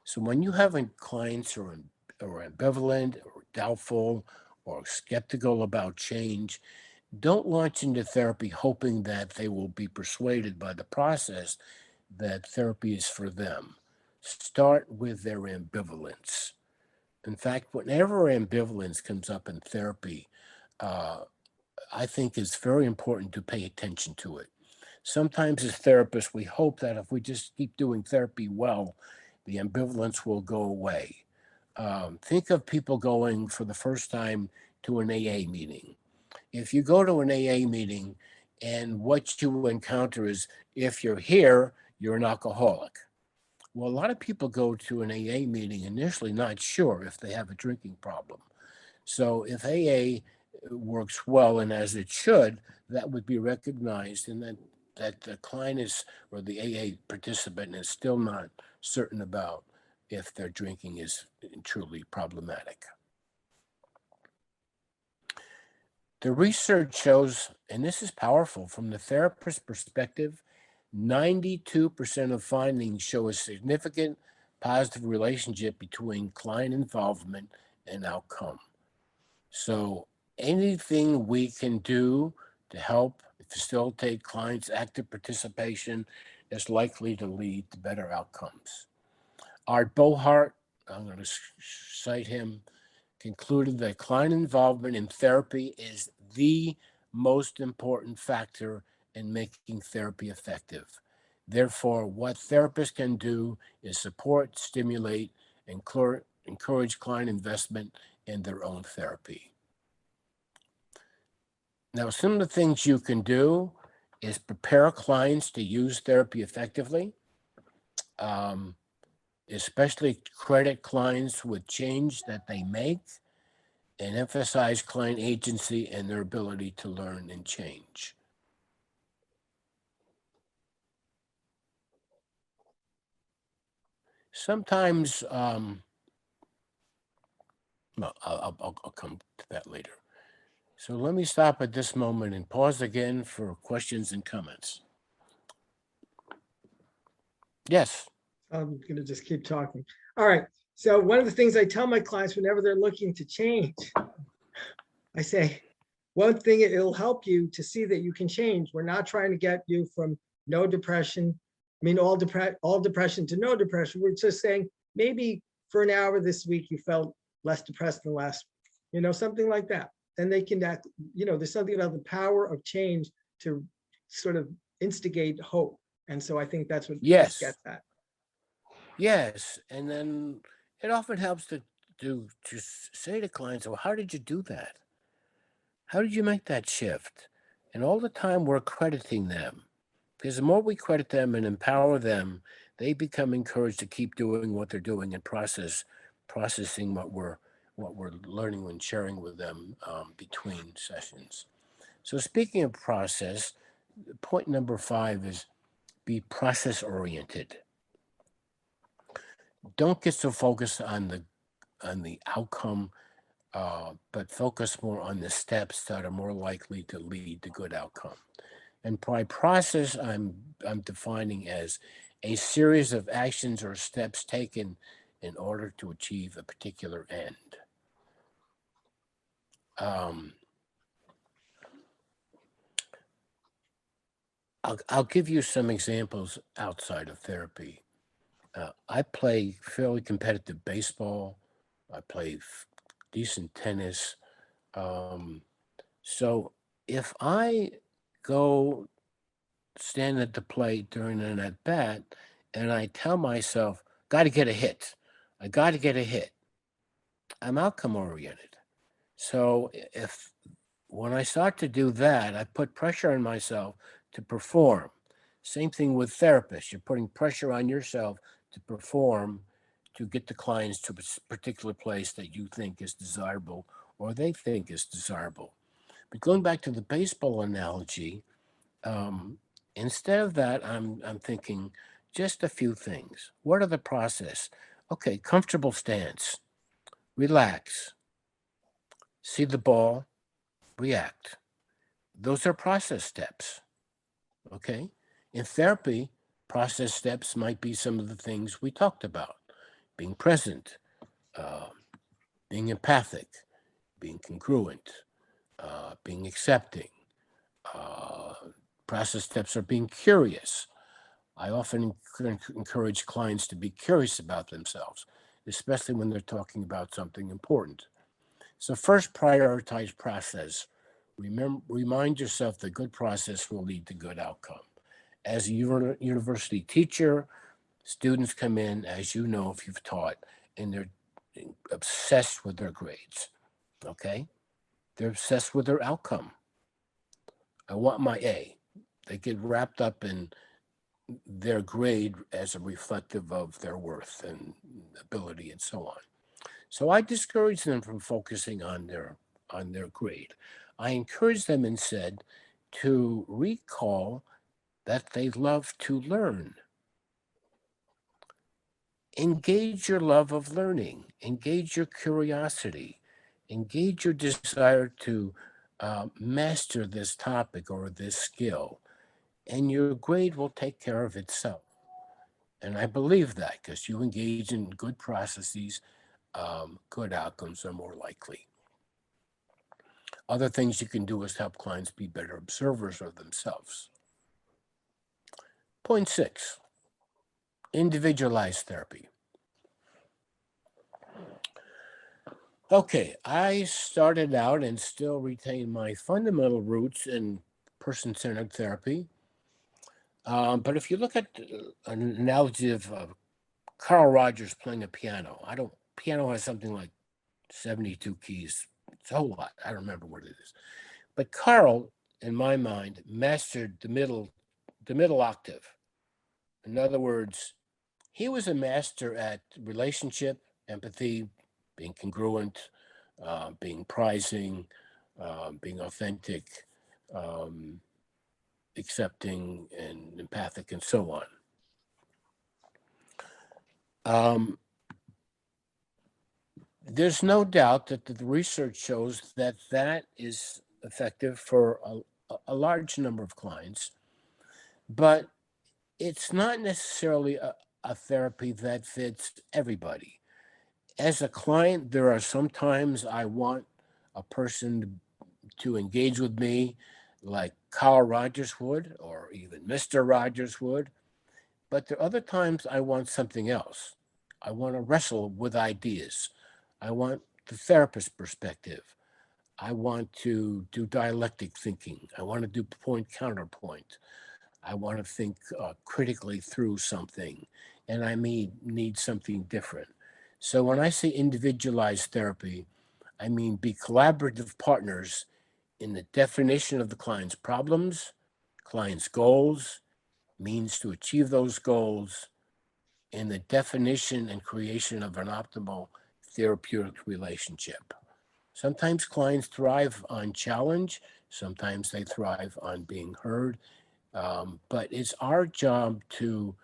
So when you have clients who are ambivalent or doubtful or skeptical about change, don't launch into therapy hoping that they will be persuaded by the process that therapy is for them. Start with their ambivalence. In fact, whenever ambivalence comes up in therapy, I think it's very important to pay attention to it. Sometimes as therapists, we hope that if we just keep doing therapy well, the ambivalence will go away. Think of people going for the first time to an AA meeting. If you go to an AA meeting and what you encounter is, if you're here, you're an alcoholic. Well, a lot of people go to an AA meeting initially not sure if they have a drinking problem. So if AA works well and as it should, that would be recognized, and then that the client is, or the AA participant is still not certain about if their drinking is truly problematic. The research shows, and this is powerful, from the therapist's perspective, 92% of findings show a significant positive relationship between client involvement and outcome. So anything we can do to help facilitate clients' active participation is likely to lead to better outcomes. Art Bohart, I'm going to cite him, concluded that client involvement in therapy is the most important factor in making therapy effective. Therefore, what therapists can do is support, stimulate, and encourage client investment in their own therapy. Now, some of the things you can do is prepare clients to use therapy effectively, especially credit clients with change that they make, and emphasize client agency and their ability to learn and change. Sometimes, well, I'll come to that later. So let me stop at this moment and pause again for questions and comments. Yes. I'm going to just keep talking. All right. So one of the things I tell my clients whenever they're looking to change, I say, one thing, it'll help you to see that you can change. We're not trying to get you from no depression, all depression to no depression. We're just saying maybe for an hour this week you felt less depressed than last, something like that. Then they can act, there's something about the power of change to sort of instigate hope. And so I think that's what Yes. gets at. Yes, and then it often helps to say to clients, well, how did you do that? How did you make that shift? And all the time we're crediting them, because the more we credit them and empower them, they become encouraged to keep doing what they're doing and processing what we're learning and sharing with them between sessions. So speaking of process, point number 5 is be process oriented. Don't get so focused on the outcome, but focus more on the steps that are more likely to lead to good outcome. And by process, I'm defining as a series of actions or steps taken in order to achieve a particular end. I'll give you some examples outside of therapy. I play fairly competitive baseball. I play decent tennis. So if I go stand at the plate during an at bat and I tell myself, got to get a hit, I got to get a hit, I'm outcome oriented. So when I start to do that, I put pressure on myself to perform. Same thing with therapists. You're putting pressure on yourself to perform, to get the clients to a particular place that you think is desirable or they think is desirable. But going back to the baseball analogy, instead of that, I'm thinking just a few things. What are the process? Okay, comfortable stance, relax, see the ball, react. Those are process steps, okay? In therapy, process steps might be some of the things we talked about. Being present, being empathic, being congruent, being accepting. Process steps are being curious. I often encourage clients to be curious about themselves, especially when they're talking about something important. So first, prioritize process. Remind yourself that good process will lead to good outcome. As a university teacher, students come in, as you know, if you've taught, and they're obsessed with their grades, okay? They're obsessed with their outcome. I want my A. They get wrapped up in their grade as a reflective of their worth and ability and so on. So I discourage them from focusing on their grade. I encourage them instead to recall that they love to learn. Engage your love of learning, engage your curiosity, engage your desire to master this topic or this skill, and your grade will take care of itself. And I believe that because you engage in good processes, good outcomes are more likely. Other things you can do is help clients be better observers of themselves. Point 6, individualized therapy. Okay, I started out and still retain my fundamental roots in person-centered therapy. But if you look at an analogy of Carl Rogers playing a piano, piano has something like 72 keys. It's a whole lot. I don't remember what it is. But Carl, in my mind, mastered the middle octave. In other words, he was a master at relationship, empathy, being congruent, being prizing, being authentic, accepting, and empathic, and so on. There's no doubt that the research shows that that is effective for a large number of clients, but it's not necessarily a therapy that fits everybody. As a client, there are sometimes I want a person to engage with me like Carl Rogers would, or even Mr. Rogers would. But there are other times I want something else. I want to wrestle with ideas. I want the therapist perspective. I want to do dialectic thinking. I want to do point counterpoint. I want to think critically through something, and I may need something different. So when I say individualized therapy, I mean be collaborative partners in the definition of the client's problems, client's goals, means to achieve those goals, and the definition and creation of an optimal therapeutic relationship. Sometimes clients thrive on challenge, sometimes they thrive on being heard, but it's our job to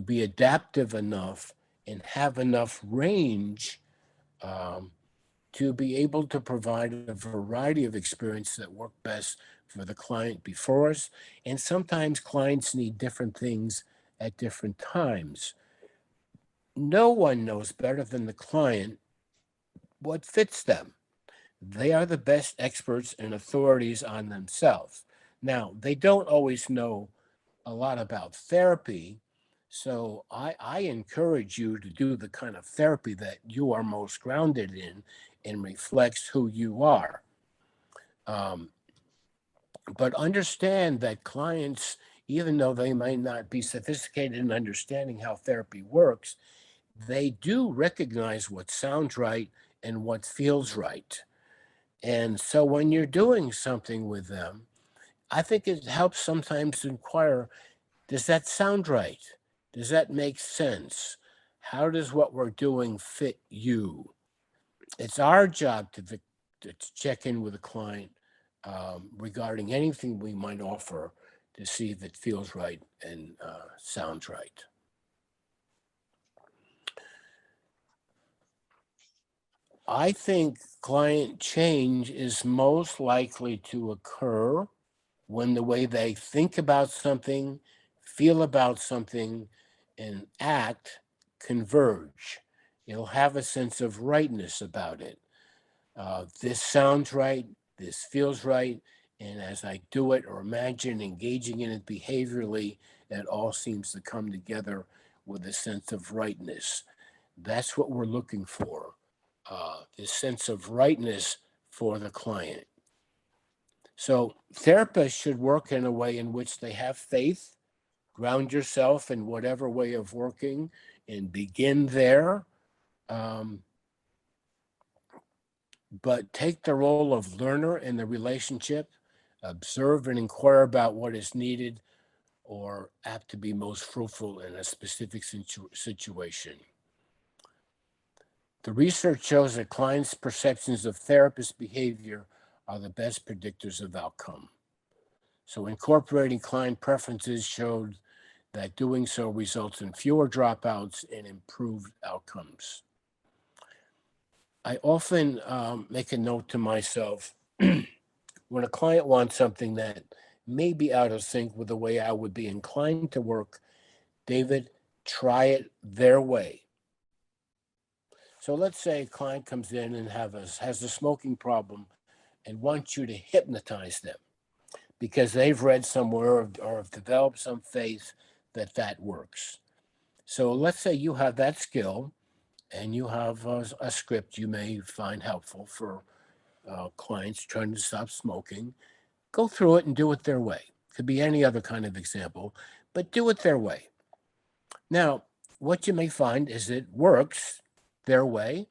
be adaptive enough and have enough range to be able to provide a variety of experiences that work best for the client before us. And sometimes clients need different things at different times. No one knows better than the client what fits them. They are the best experts and authorities on themselves. Now, they don't always know a lot about therapy, so I encourage you to do the kind of therapy that you are most grounded in and reflects who you are. But understand that clients, even though they might not be sophisticated in understanding how therapy works, they do recognize what sounds right and what feels right. And so when you're doing something with them, I think it helps sometimes to inquire, does that sound right? Does that make sense? How does what we're doing fit you? It's our job to check in with a client regarding anything we might offer to see if it feels right and sounds right. I think client change is most likely to occur when the way they think about something, feel about something, and act converge. You'll have a sense of rightness about it. This sounds right, this feels right, and as I do it or imagine engaging in it behaviorally, it all seems to come together with a sense of rightness. That's what we're looking for, this sense of rightness for the client. So therapists should work in a way in which they have faith, ground yourself in whatever way of working and begin there. But take the role of learner in the relationship, observe and inquire about what is needed, or apt to be most fruitful in a specific situation. The research shows that clients' perceptions of therapist behavior are the best predictors of outcome. So incorporating client preferences showed that doing so results in fewer dropouts and improved outcomes. I often make a note to myself when a client wants something that may be out of sync with the way I would be inclined to work, David, try it their way. So let's say a client comes in and has a smoking problem and wants you to hypnotize them because they've read somewhere or have developed some faith that that works. So let's say you have that skill and you have a script you may find helpful for clients trying to stop smoking. Go through it and do it their way. Could be any other kind of example, but do it their way. Now, what you may find is it works their way,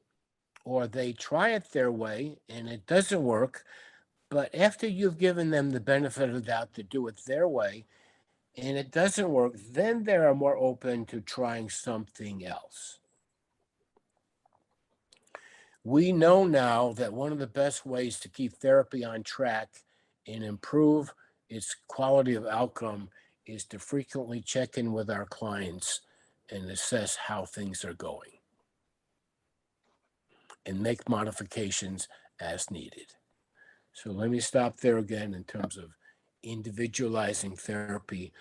or they try it their way and it doesn't work. But after you've given them the benefit of the doubt to do it their way and it doesn't work, then they are more open to trying something else. We know now that one of the best ways to keep therapy on track and improve its quality of outcome is to frequently check in with our clients and assess how things are going and make modifications as needed. So let me stop there again in terms of individualizing therapy.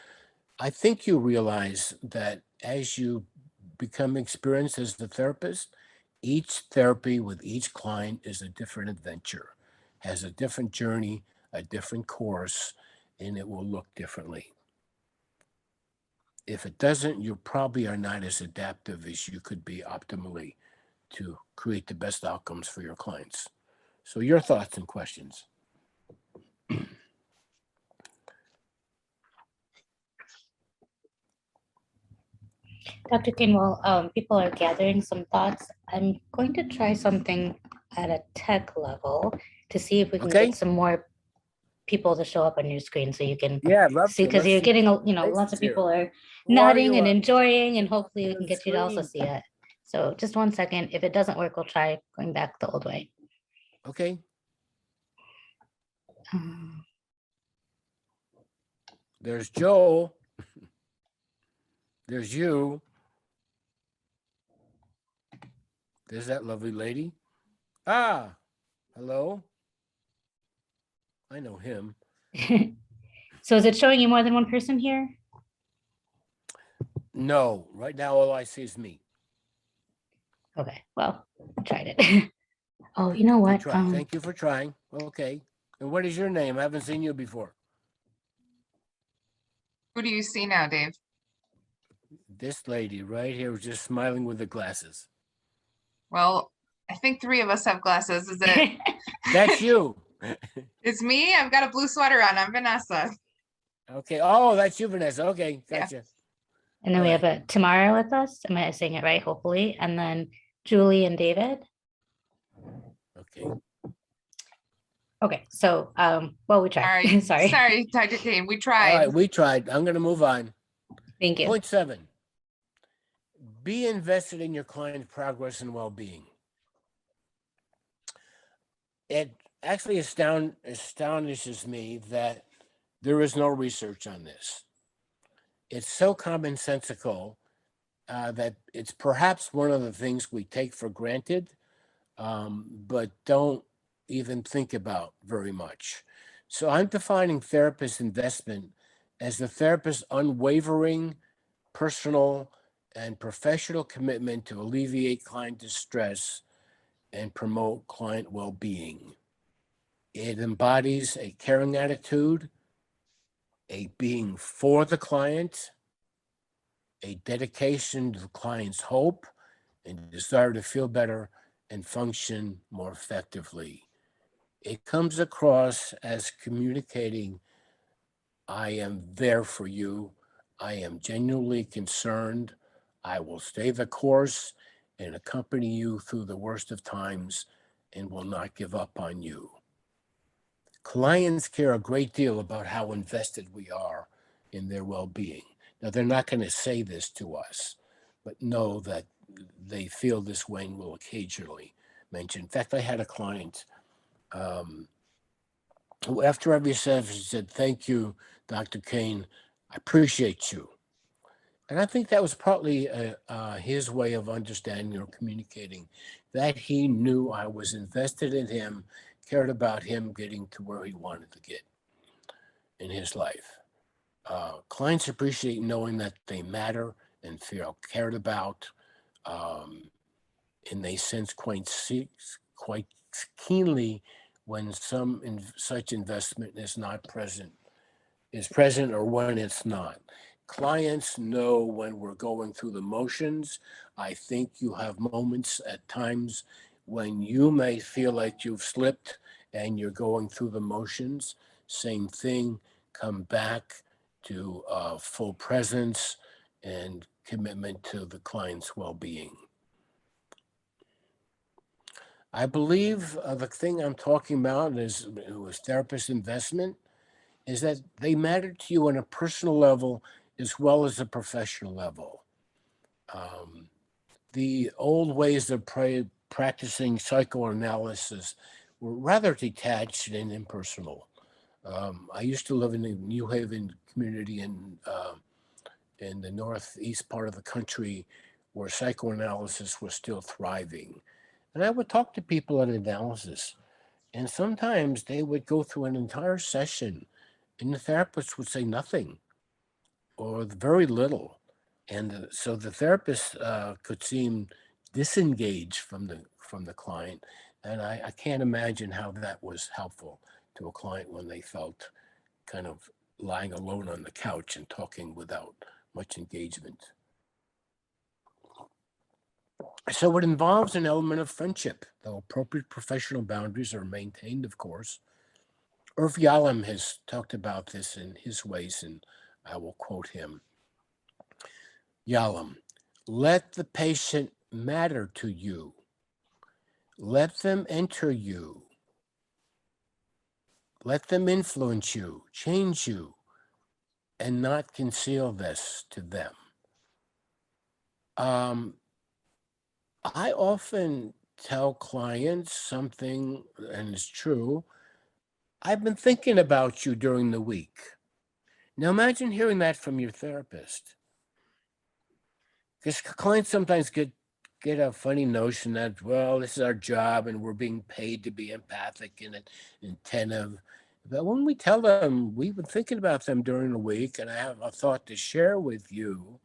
I think you realize that as you become experienced as the therapist, each therapy with each client is a different adventure, has a different journey, a different course, and it will look differently. If it doesn't, you probably are not as adaptive as you could be optimally to create the best outcomes for your clients. So your thoughts and questions. Dr. Kane, while people are gathering some thoughts, I'm going to try something at a tech level to see if we can Okay. get some more people to show up on your screen so you can Love see, because you're getting, lots of people are nodding and enjoying, and hopefully we can get you to also see it. So just 1 second. If it doesn't work, we'll try going back the old way. Okay. There's Joel. There's you. There's that lovely lady. Ah, hello. I know him. So is it showing you more than one person here? No, right now all I see is me. Okay, well, I tried it. Oh, you know what? Thank you for trying. Okay. And what is your name? I haven't seen you before. Who do you see now, Dave? This lady right here was just smiling with the glasses. Well, I think 3 of us have glasses. Is it? That's you. It's me. I've got a blue sweater on. I'm Vanessa. Okay. Oh, that's you, Vanessa. Okay, gotcha. Yeah. And then we have a Tamara with us. Am I saying it right? Hopefully. And then Julie and David. Okay. Okay. So, well, we tried. All right. Sorry. Sorry, Dr. Kane. We All tried. right, we tried. I'm going to move on. Thank you. Point 7. Be invested in your client's progress and well-being. It actually astonishes me that there is no research on this. It's so commonsensical that it's perhaps one of the things we take for granted, but don't even think about very much. So I'm defining therapist investment as the therapist's unwavering personal and professional commitment to alleviate client distress and promote client well-being. It embodies a caring attitude, a being for the client, a dedication to the client's hope and desire to feel better and function more effectively. It comes across as communicating, I am there for you. I am genuinely concerned. I will stay the course and accompany you through the worst of times and will not give up on you. Clients care a great deal about how invested we are in their well-being. Now, they're not going to say this to us, but know that they feel this way and will occasionally mention. In fact, I had a client who, after every session, said, "Thank you, Dr. Kane. I appreciate you." And I think that was partly his way of understanding or communicating that he knew I was invested in him, cared about him getting to where he wanted to get in his life. Clients appreciate knowing that they matter and feel cared about, and they sense quite keenly when such investment is not present, or when it's not. Clients know when we're going through the motions. I think you have moments at times when you may feel like you've slipped and you're going through the motions. Same thing, come back to full presence and commitment to the client's well-being. I believe the thing I'm talking about is therapist investment, is that they matter to you on a personal level as well as a professional level. The old ways of practicing psychoanalysis were rather detached and impersonal. I used to live in the New Haven community in the northeast part of the country where psychoanalysis was still thriving. And I would talk to people at analysis, and sometimes they would go through an entire session and the therapist would say nothing or very little. And so the therapist could seem disengaged from the client. And I can't imagine how that was helpful to a client when they felt kind of lying alone on the couch and talking without much engagement. So it involves an element of friendship, though appropriate professional boundaries are maintained, of course. Irv Yalom has talked about this in his ways, and I will quote him. Yalom, let the patient matter to you. Let them enter you. Let them influence you, change you, and not conceal this to them. I often tell clients something, and it's true. I've been thinking about you during the week. Now imagine hearing that from your therapist. Because clients sometimes get a funny notion that, well, this is our job and we're being paid to be empathic and attentive. But when we tell them we've been thinking about them during the week and I have a thought to share with you,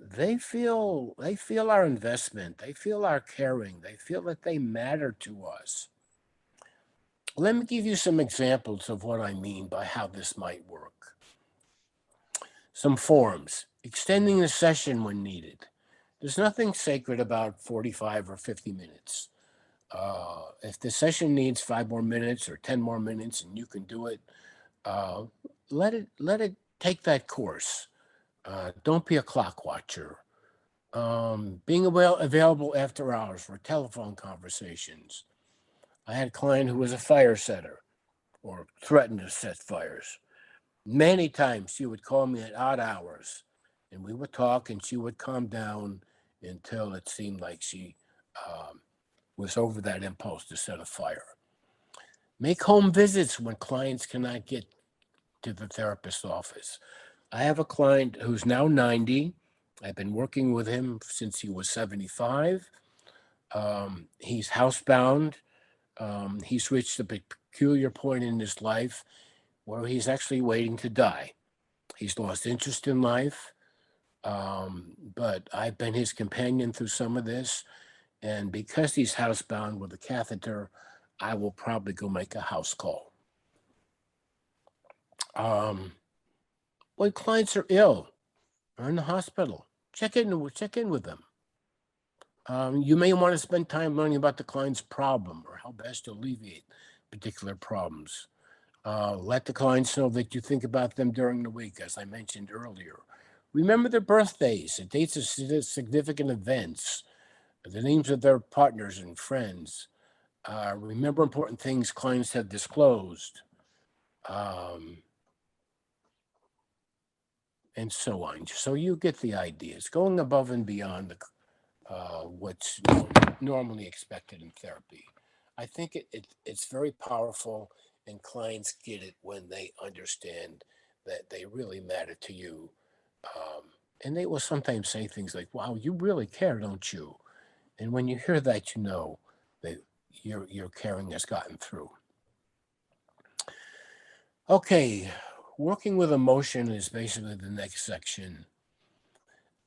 they feel our investment. They feel our caring. They feel that they matter to us. Let me give you some examples of what I mean by how this might work. Some forms, extending the session when needed. There's nothing sacred about 45 or 50 minutes. If the session needs 5 more minutes or 10 more minutes and you can do it, let it take that course. Don't be a clock watcher. Being available after hours for telephone conversations. I had a client who was a fire setter or threatened to set fires. Many times she would call me at odd hours and we would talk and she would calm down until it seemed like she was over that impulse to set a fire. Make home visits when clients cannot get to the therapist's office. I have a client who's now 90. I've been working with him since he was 75. He's housebound. He's reached a peculiar point in his life where he's actually waiting to die. He's lost interest in life, but I've been his companion through some of this. And because he's housebound with a catheter, I will probably go make a house call. When clients are ill or in the hospital, check in with them. You may want to spend time learning about the client's problem or how best to alleviate particular problems. Let the clients know that you think about them during the week, as I mentioned earlier. Remember their birthdays, the dates of significant events, the names of their partners and friends. Remember important things clients have disclosed. and so on. So you get the idea. It's going above and beyond what's normally expected in therapy. I think it's very powerful, and clients get it when they understand that they really matter to you. And they will sometimes say things like, wow, you really care, don't you? And when you hear that, you know that your caring has gotten through. Okay, working with emotion is basically the next section.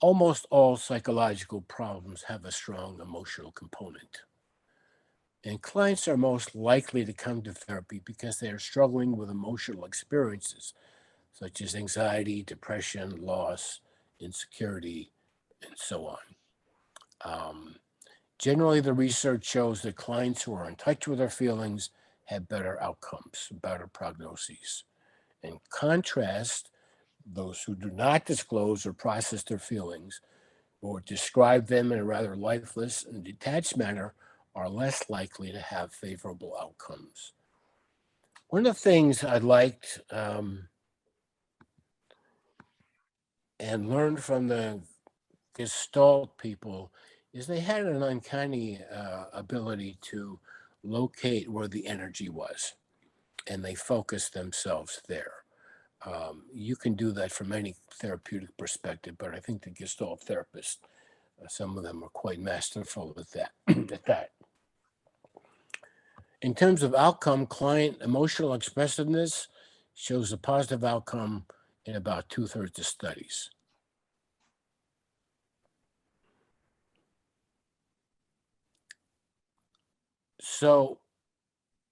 Almost all psychological problems have a strong emotional component. And clients are most likely to come to therapy because they are struggling with emotional experiences such as anxiety, depression, loss, insecurity, and so on. Generally, the research shows that clients who are in touch with their feelings have better outcomes, better prognoses. In contrast, those who do not disclose or process their feelings or describe them in a rather lifeless and detached manner are less likely to have favorable outcomes. One of the things I liked and learned from the Gestalt people is they had an uncanny ability to locate where the energy was, and they focused themselves there. You can do that from any therapeutic perspective, but I think the Gestalt therapists, some of them are quite masterful at that. at that. In terms of outcome, client emotional expressiveness shows a positive outcome in about 2/3 of studies. So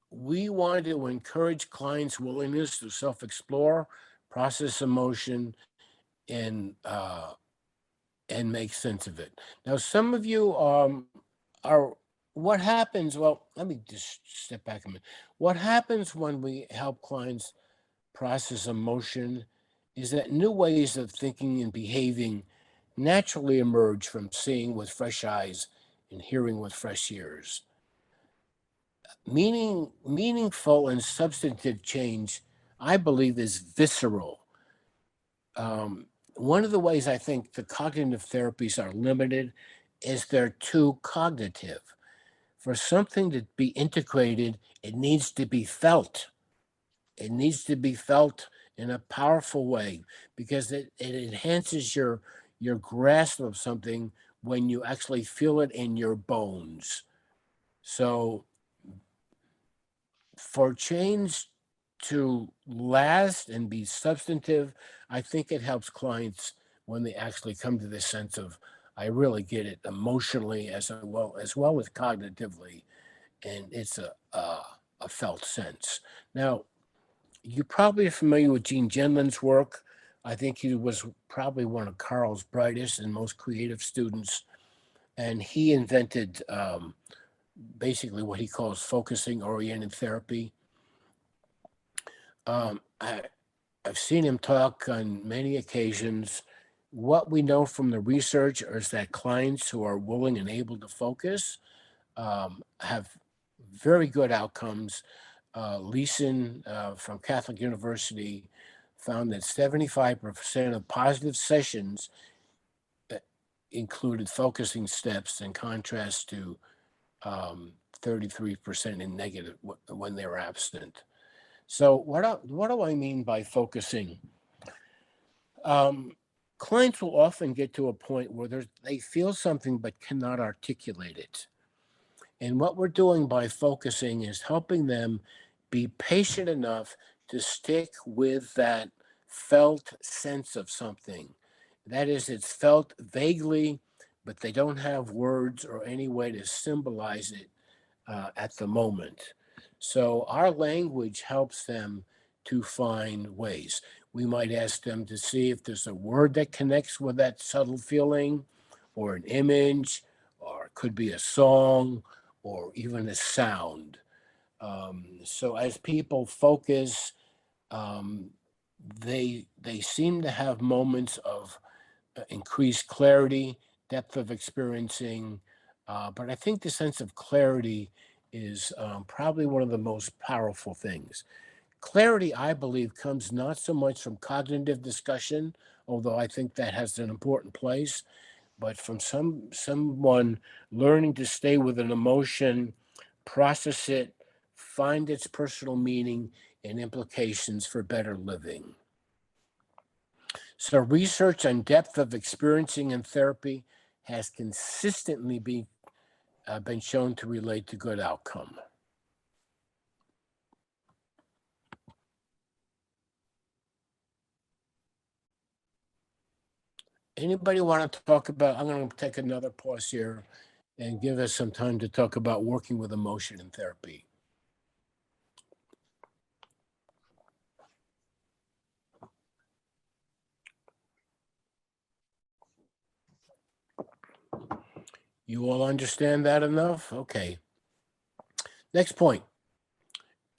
we wanted to encourage clients' willingness to self-explore, process emotion, and make sense of it. Now, some of you are, what happens, well, let me just step back a minute. What happens when we help clients process emotion is that new ways of thinking and behaving naturally emerge from seeing with fresh eyes and hearing with fresh ears. Meaningful and substantive change, I believe, is visceral. One of the ways I think the cognitive therapies are limited is they're too cognitive. For something to be integrated, it needs to be felt. It needs to be felt in a powerful way because it enhances your grasp of something when you actually feel it in your bones. So for change to last and be substantive, I think it helps clients when they actually come to this sense of, I really get it emotionally as well as cognitively, and it's a felt sense. Now, you're probably familiar with Gene Gendlin's work. I think he was probably one of Carl's brightest and most creative students, and he invented basically what he calls focusing oriented therapy. I've seen him talk on many occasions. What we know from the research is that clients who are willing and able to focus have very good outcomes. Leeson from Catholic University found that 75% of positive sessions included focusing steps in contrast to 33% in negative when they were absent. So what do I mean by focusing? Clients will often get to a point where they feel something but cannot articulate it. And what we're doing by focusing is helping them be patient enough to stick with that felt sense of something. That is, it's felt vaguely, but they don't have words or any way to symbolize it at the moment. So our language helps them to find ways. We might ask them to see if there's a word that connects with that subtle feeling, or an image, or it could be a song, or even a sound. So as people focus, they seem to have moments of increased clarity, depth of experiencing, but I think the sense of clarity is probably one of the most powerful things. Clarity, I believe, comes not so much from cognitive discussion, although I think that has an important place, but from someone learning to stay with an emotion, process it, find its personal meaning and implications for better living. So research on depth of experiencing in therapy has consistently been shown to relate to good outcome. Anybody want to talk about, I'm going to take another pause here and give us some time to talk about working with emotion in therapy. You all understand that enough? Okay. Next point.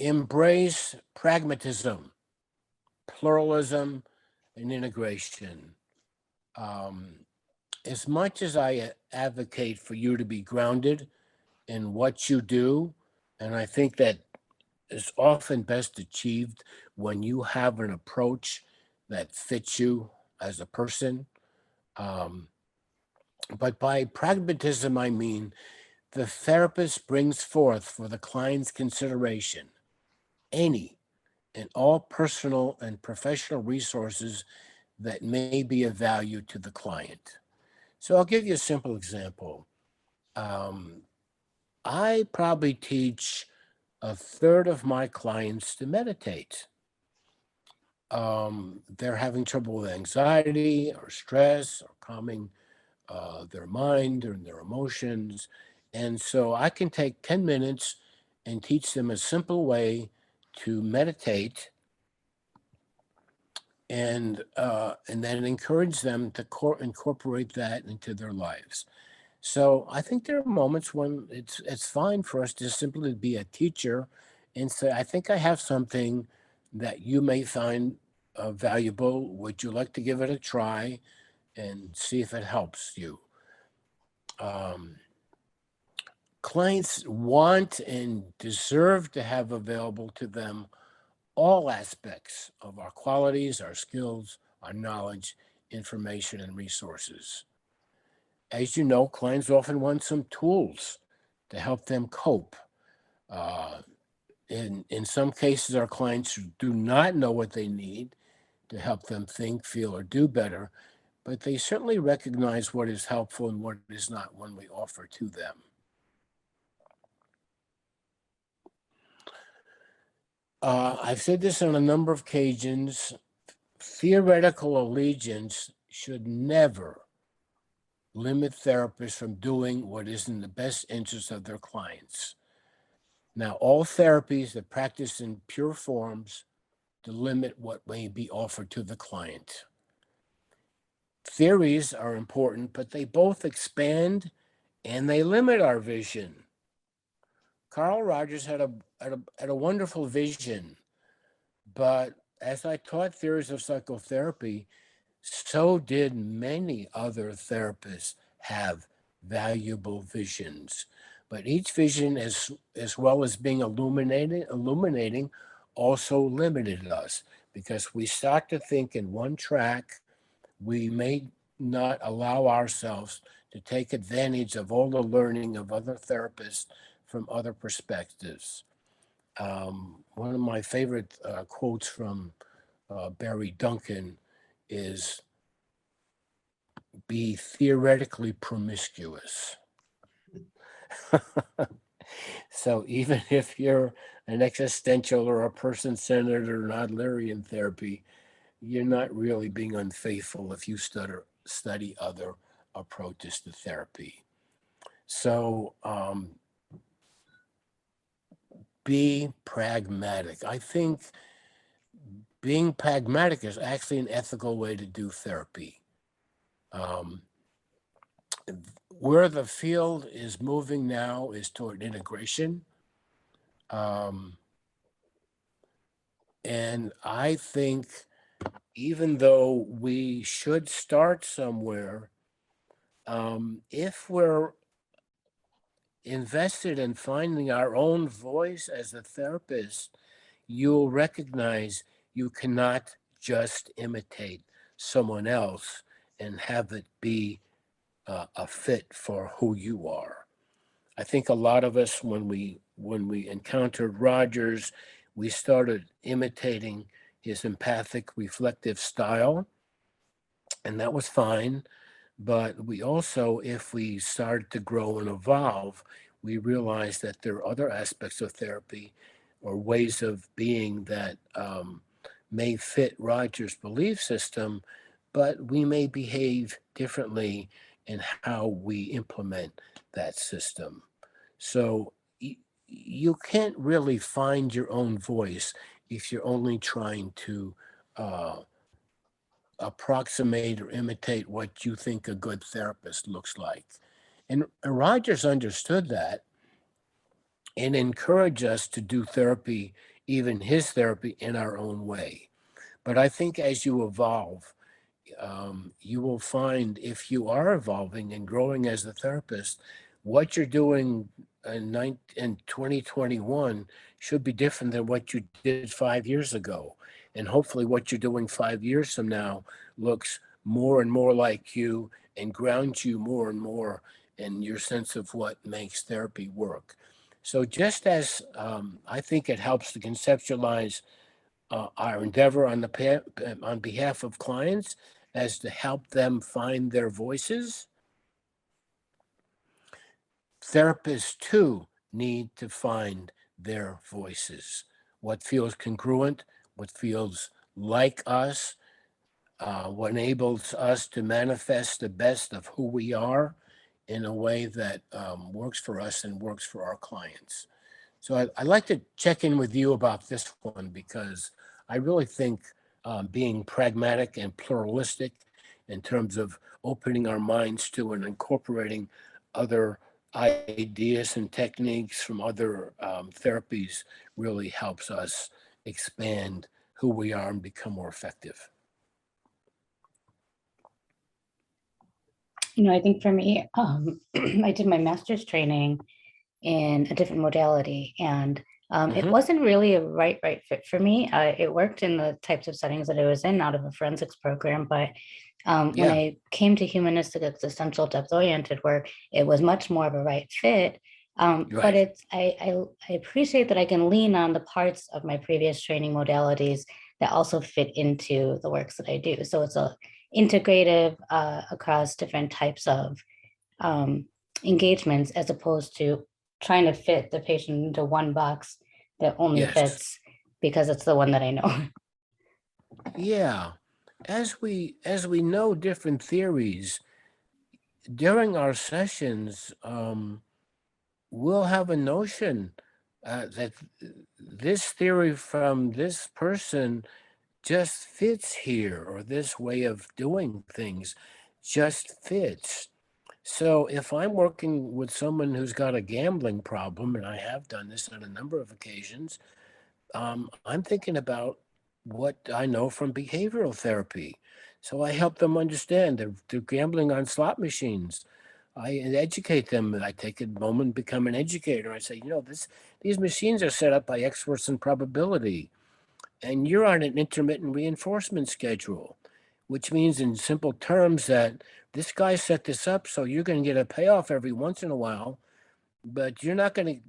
Embrace pragmatism, pluralism, and integration. As much as I advocate for you to be grounded in what you do, and I think that is often best achieved when you have an approach that fits you as a person. But by pragmatism, I mean the therapist brings forth for the client's consideration any and all personal and professional resources that may be of value to the client. So I'll give you a simple example. I probably teach a third of my clients to meditate. They're having trouble with anxiety or stress or calming their mind or their emotions. And so I can take 10 minutes and teach them a simple way to meditate and then encourage them to incorporate that into their lives. So I think there are moments when it's fine for us to simply be a teacher and say, I think I have something that you may find valuable. Would you like to give it a try and see if it helps you? Clients want and deserve to have available to them all aspects of our qualities, our skills, our knowledge, information, and resources. As you know, clients often want some tools to help them cope. In some cases, our clients do not know what they need to help them think, feel, or do better, but they certainly recognize what is helpful and what is not when we offer to them. I've said this on a number of occasions. Theoretical allegiance should never limit therapists from doing what is in the best interest of their clients. Now, all therapies that practice in pure forms delimit what may be offered to the client. Theories are important, but they both expand and they limit our vision. Carl Rogers had a wonderful vision, but as I taught theories of psychotherapy, so did many other therapists have valuable visions. But each vision, as well as being illuminating, also limited us because we start to think in one track. We may not allow ourselves to take advantage of all the learning of other therapists from other perspectives. One of my favorite quotes from Barry Duncan is, be theoretically promiscuous. So even if you're an existential or a person-centered or an Adlerian therapy, you're not really being unfaithful if you study other approaches to therapy. So be pragmatic. I think being pragmatic is actually an ethical way to do therapy. Where the field is moving now is toward integration. And I think even though we should start somewhere, if we're invested in finding our own voice as a therapist, you'll recognize you cannot just imitate someone else and have it be a fit for who you are. I think a lot of us, when we encountered Rogers, we started imitating his empathic, reflective style, and that was fine. But we also, if we started to grow and evolve, we realized that there are other aspects of therapy or ways of being that may fit Roger's belief system, but we may behave differently in how we implement that system. So you can't really find your own voice if you're only trying to approximate or imitate what you think a good therapist looks like. And Rogers understood that and encouraged us to do therapy, even his therapy, in our own way. But I think as you evolve, you will find, if you are evolving and growing as a therapist, what you're doing in 2021 should be different than what you did 5 years ago. And hopefully what you're doing 5 years from now looks more and more like you and grounds you more and more in your sense of what makes therapy work. So just as I think it helps to conceptualize our endeavor on behalf of clients as to help them find their voices, therapists too need to find their voices. What feels congruent, what feels like us, what enables us to manifest the best of who we are in a way that works for us and works for our clients. So I'd like to check in with you about this one, because I really think being pragmatic and pluralistic in terms of opening our minds to and incorporating other ideas and techniques from other therapies really helps us expand who we are and become more effective. I think for me, I did my master's training in a different modality, and it wasn't really a right fit for me. It worked in the types of settings that I was in out of a forensics program, but when I came to humanistic existential depth-oriented work, it was much more of a right fit. But I appreciate that I can lean on the parts of my previous training modalities that also fit into the works that I do. So it's a integrative across different types of engagements, as opposed to trying to fit the patient into one box that only fits because it's the one that I know. Yeah. As we know different theories, during our sessions, we'll have a notion that this theory from this person just fits here, or this way of doing things just fits. So if I'm working with someone who's got a gambling problem, and I have done this on a number of occasions, I'm thinking about what I know from behavioral therapy. So I help them understand they're gambling on slot machines. I educate them. I take a moment, become an educator. I say, these machines are set up by experts in probability, and you're on an intermittent reinforcement schedule, which means in simple terms that this guy set this up so you're going to get a payoff every once in a while, but you're not going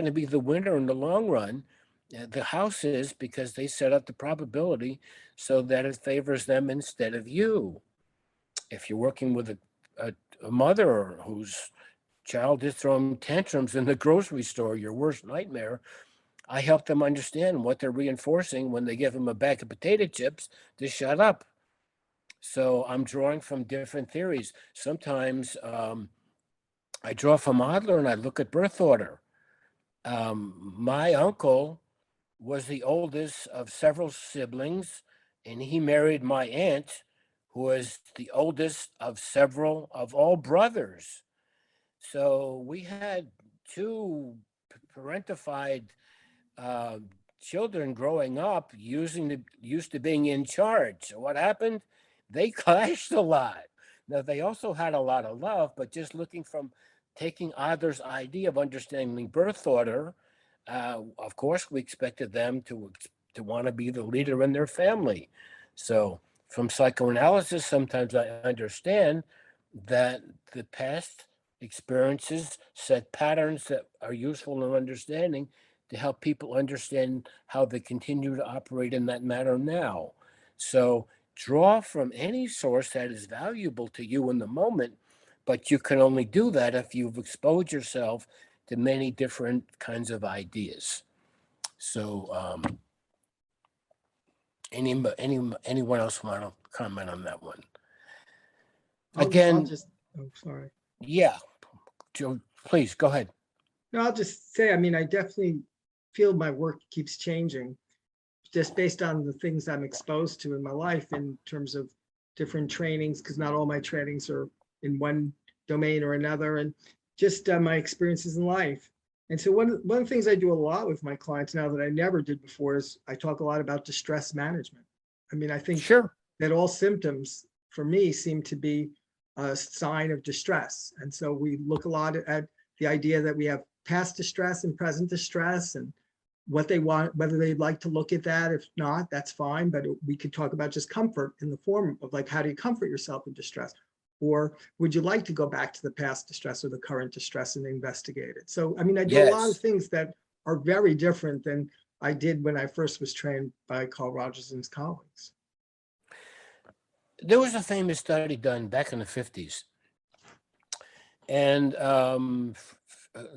to be the winner in the long run. The house is, because they set up the probability so that it favors them instead of you. If you're working with a mother whose child is throwing tantrums in the grocery store, your worst nightmare, I help them understand what they're reinforcing when they give them a bag of potato chips to shut up. So I'm drawing from different theories. Sometimes I draw from Adler and I look at birth order. My uncle was the oldest of several siblings, and he married my aunt, who was the oldest of all brothers. So we had two parentified children growing up used to being in charge. So what happened? They clashed a lot. Now they also had a lot of love, but just looking from taking Adler's idea of understanding birth order, Of course, we expected them to want to be the leader in their family. So from psychoanalysis, sometimes I understand that the past experiences set patterns that are useful in understanding to help people understand how they continue to operate in that manner now. So draw from any source that is valuable to you in the moment, but you can only do that if you've exposed yourself to many different kinds of ideas. So anyone else want to comment on that one? Again, oh, sorry. yeah, Joe, please go ahead. No, I'll just say, I mean, I definitely feel my work keeps changing just based on the things I'm exposed to in my life in terms of different trainings, because not all my trainings are in one domain or another, and just my experiences in life. And so one of the things I do a lot with my clients now that I never did before is I talk a lot about distress management. I mean, I think Sure. that all symptoms for me seem to be a sign of distress. And so we look a lot at the idea that we have past distress and present distress and what they want, whether they'd like to look at that. If not, that's fine. But we could talk about just comfort in the form of like, how do you comfort yourself in distress? Or would you like to go back to the past distress or the current distress and investigate it? So, I mean, I do a lot of things that are very different than I did when I first was trained by Carl Rogers and his colleagues. There was a famous study done back in the 50s. And a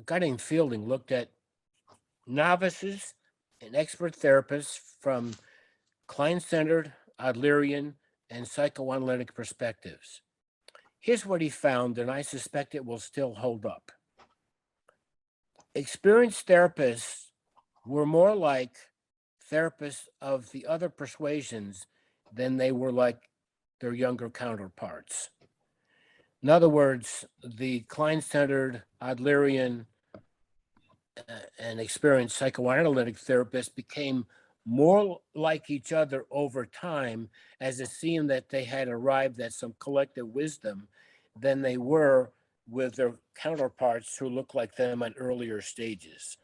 guy named Fielding looked at novices and expert therapists from client-centered, Adlerian, and psychoanalytic perspectives. Here's what he found, and I suspect it will still hold up. Experienced therapists were more like therapists of the other persuasions than they were like their younger counterparts. In other words, the client-centered, Adlerian, and experienced psychoanalytic therapists became more like each other over time, as it seemed that they had arrived at some collective wisdom than they were with their counterparts who looked like them at earlier stages.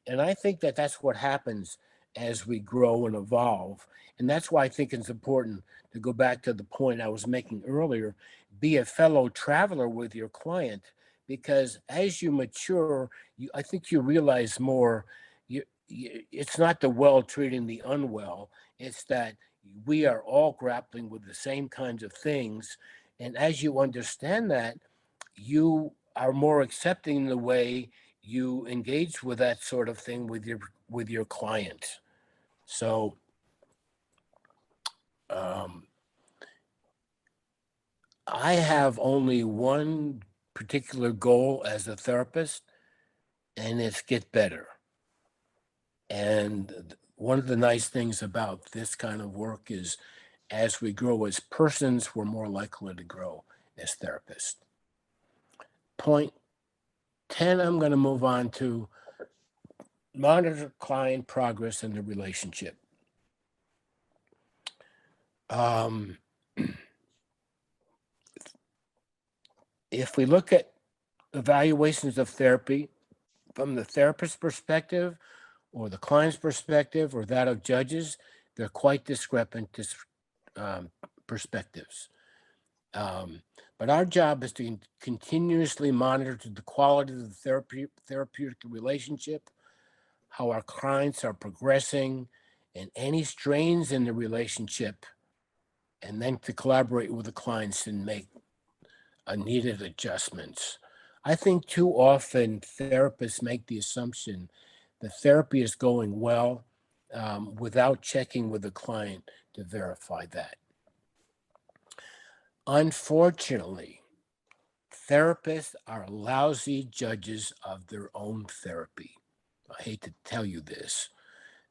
And I think that that's what happens as we grow and evolve. And that's why I think it's important to go back to the point I was making earlier, be a fellow traveler with your client, because as you mature, I think you realize more. It's not the well treating the unwell. It's that we are all grappling with the same kinds of things. And as you understand that, you are more accepting in the way you engage with that sort of thing with your client. So I have only one particular goal as a therapist, and it's get better. And one of the nice things about this kind of work is as we grow as persons, we're more likely to grow as therapists. Point 10, I'm going to move on to monitor client progress in the relationship. If we look at evaluations of therapy from the therapist's perspective or the client's perspective or that of judges, they're quite discrepant perspectives. But our job is to continuously monitor the quality of the therapeutic relationship, how our clients are progressing, and any strains in the relationship, and then to collaborate with the clients and make needed adjustments. I think too often therapists make the assumption that therapy is going well without checking with the client to verify that. Unfortunately, therapists are lousy judges of their own therapy. I hate to tell you this.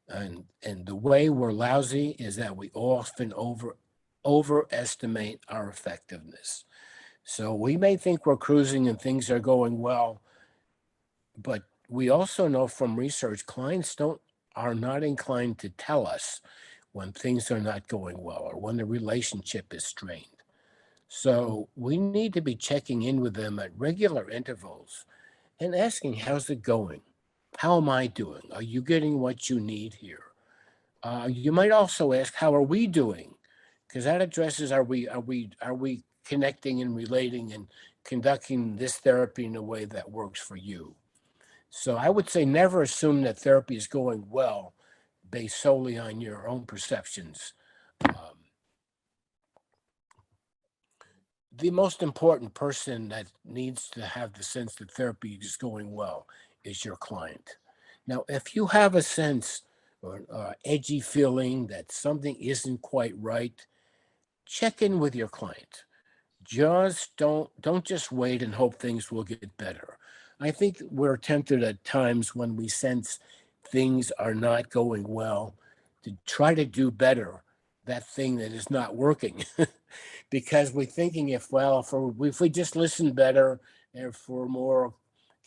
And the way we're lousy is that we often overestimate our effectiveness. So we may think we're cruising and things are going well, but we also know from research, clients are not inclined to tell us when things are not going well or when the relationship is strained. So we need to be checking in with them at regular intervals and asking, how's it going? How am I doing? Are you getting what you need here? You might also ask, how are we doing? Because that addresses, are we connecting and relating and conducting this therapy in a way that works for you? So I would say never assume that therapy is going well based solely on your own perceptions. The most important person that needs to have the sense that therapy is going well is your client. Now, if you have a sense or edgy feeling that something isn't quite right, check in with your client. Just don't just wait and hope things will get better. I think we're tempted at times when we sense things are not going well to try to do better that thing that is not working. Because we're thinking if we just listen better, if we're more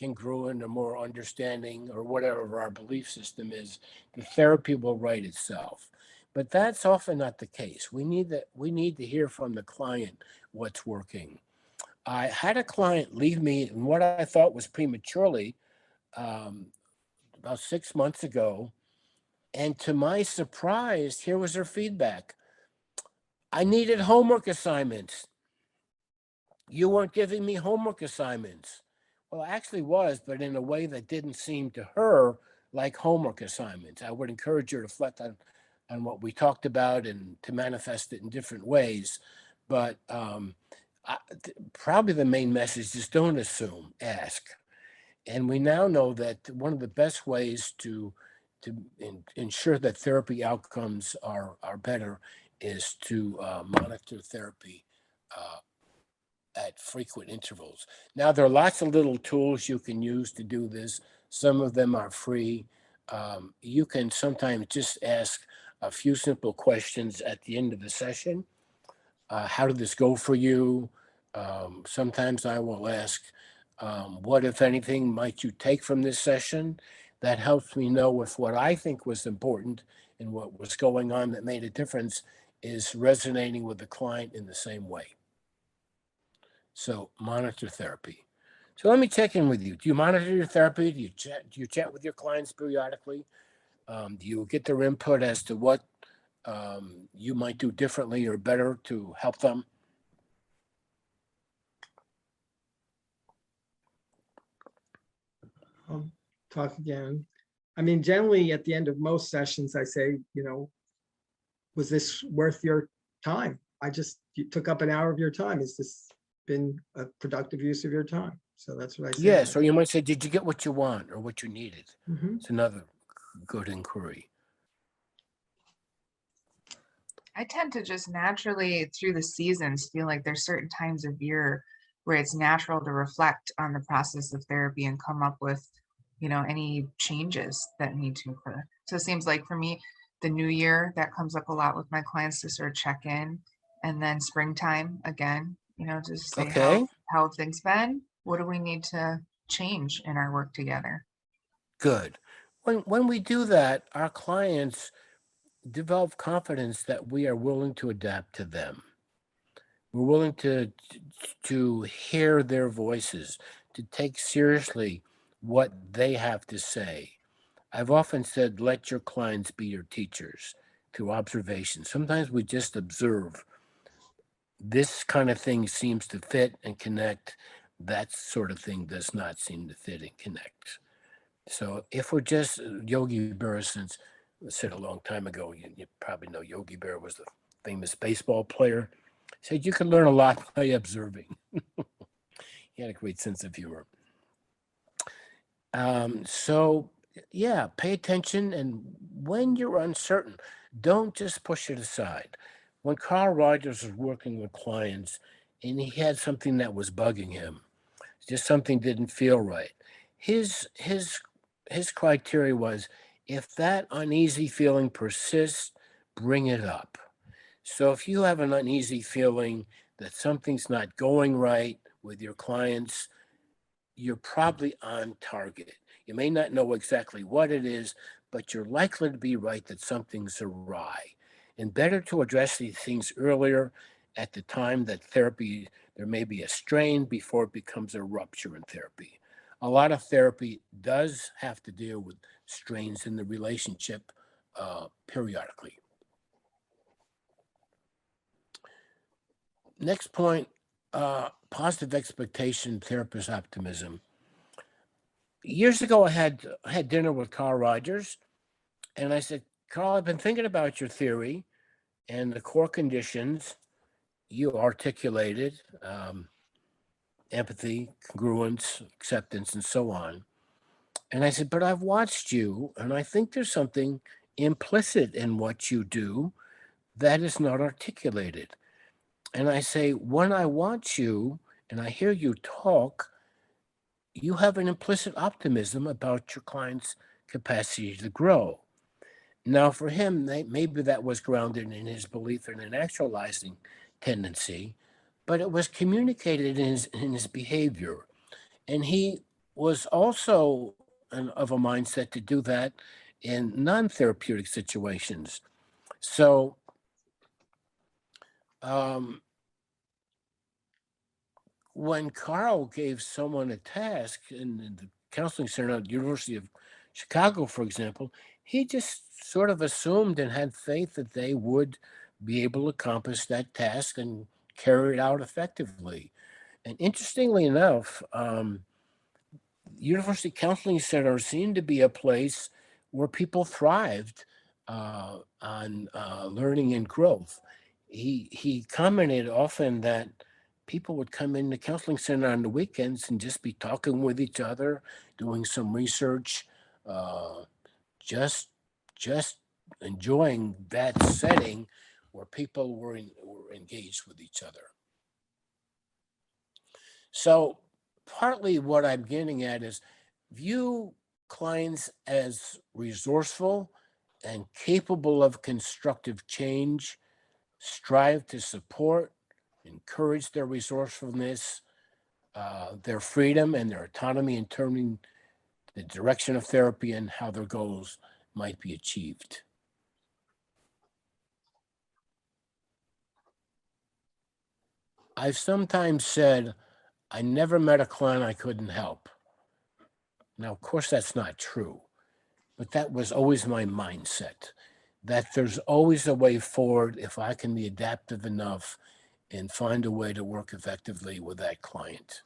congruent or more understanding or whatever our belief system is, the therapy will right itself. But that's often not the case. We need to hear from the client what's working. I had a client leave me in what I thought was prematurely about 6 months ago. And to my surprise, here was her feedback. I needed homework assignments. You weren't giving me homework assignments. Well, I actually was, but in a way that didn't seem to her like homework assignments. I would encourage you to reflect on what we talked about and to manifest it in different ways. But probably the main message is don't assume, ask. And we now know that one of the best ways to ensure that therapy outcomes are better is to monitor therapy at frequent intervals. Now, there are lots of little tools you can use to do this. Some of them are free. You can sometimes just ask a few simple questions at the end of the session. How did this go for you? Sometimes I will ask, what, if anything, might you take from this session? That helps me know if what I think was important and what was going on that made a difference is resonating with the client in the same way. So monitor therapy. So let me check in with you. Do you monitor your therapy? Do you chat with your clients periodically? Do you get their input as to what you might do differently or better to help them? I'll talk again. I mean, generally at the end of most sessions, I say, was this worth your time? You took up an hour of your time. Has this been a productive use of your time? So that's what I say. Yes, or you might say, did you get what you want or what you needed? Mhm. It's another good inquiry. I tend to just naturally through the seasons feel like there's certain times of year where it's natural to reflect on the process of therapy and come up with, any changes that need to occur. So it seems like for me, the new year, that comes up a lot with my clients to sort of check in, and then springtime again, to say Okay, how have things been? What do we need to change in our work together? good. When we do that, our clients develop confidence that we are willing to adapt to them. We're willing to hear their voices, to take seriously what they have to say. I've often said, let your clients be your teachers through observation. Sometimes we just observe. This kind of thing seems to fit and connect. That sort of thing does not seem to fit and connect. So if we're just Yogi Berra, since I said a long time ago, you probably know Yogi Berra was the famous baseball player, said you can learn a lot by observing. He had a great sense of humor. So yeah, pay attention. And when you're uncertain, don't just push it aside. When Carl Rogers was working with clients and he had something that was bugging him, just something didn't feel right. His criteria was, if that uneasy feeling persists, bring it up. So if you have an uneasy feeling that something's not going right with your clients, you're probably on target. You may not know exactly what it is, but you're likely to be right that something's awry. And better to address these things earlier at the time that therapy, there may be a strain before it becomes a rupture in therapy. a lot of therapy does have to deal with strains in the relationship periodically. Next point, positive expectation, therapist optimism. Years ago, I had dinner with Carl Rogers, and I said, Carl, I've been thinking about your theory and the core conditions you articulated, empathy, congruence, acceptance, and so on. And I said, but I've watched you, and I think there's something implicit in what you do that is not articulated. And I say, when I watch you and I hear you talk, you have an implicit optimism about your client's capacity to grow. Now, for him, maybe that was grounded in his belief in an actualizing tendency, but it was communicated in his behavior. And he was also of a mindset to do that in non-therapeutic situations. So when Carl gave someone a task in the counseling center at the University of Chicago, for example, he just sort of assumed and had faith that they would be able to accomplish that task and carry it out effectively. And interestingly enough, University Counseling Center seemed to be a place where people thrived on learning and growth. He commented often that people would come in the counseling center on the weekends and just be talking with each other, doing some research, just enjoying that setting where people were engaged with each other. So partly what I'm getting at is view clients as resourceful and capable of constructive change, strive to support, encourage their resourcefulness, their freedom and their autonomy in turning the direction of therapy and how their goals might be achieved. I've sometimes said, I never met a client I couldn't help. Now, of course, that's not true, but that was always my mindset, that there's always a way forward if I can be adaptive enough and find a way to work effectively with that client.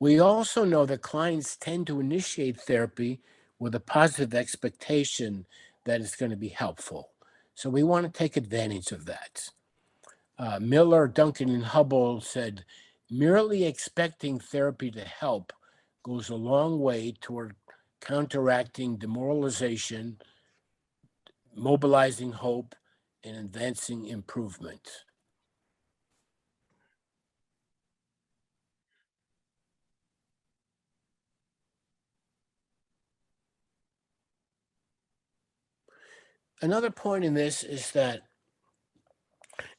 We also know that clients tend to initiate therapy with a positive expectation that it's going to be helpful. So we want to take advantage of that. Miller, Duncan, and Hubble said, merely expecting therapy to help goes a long way toward counteracting demoralization, mobilizing hope, and advancing improvement. Another point in this is that,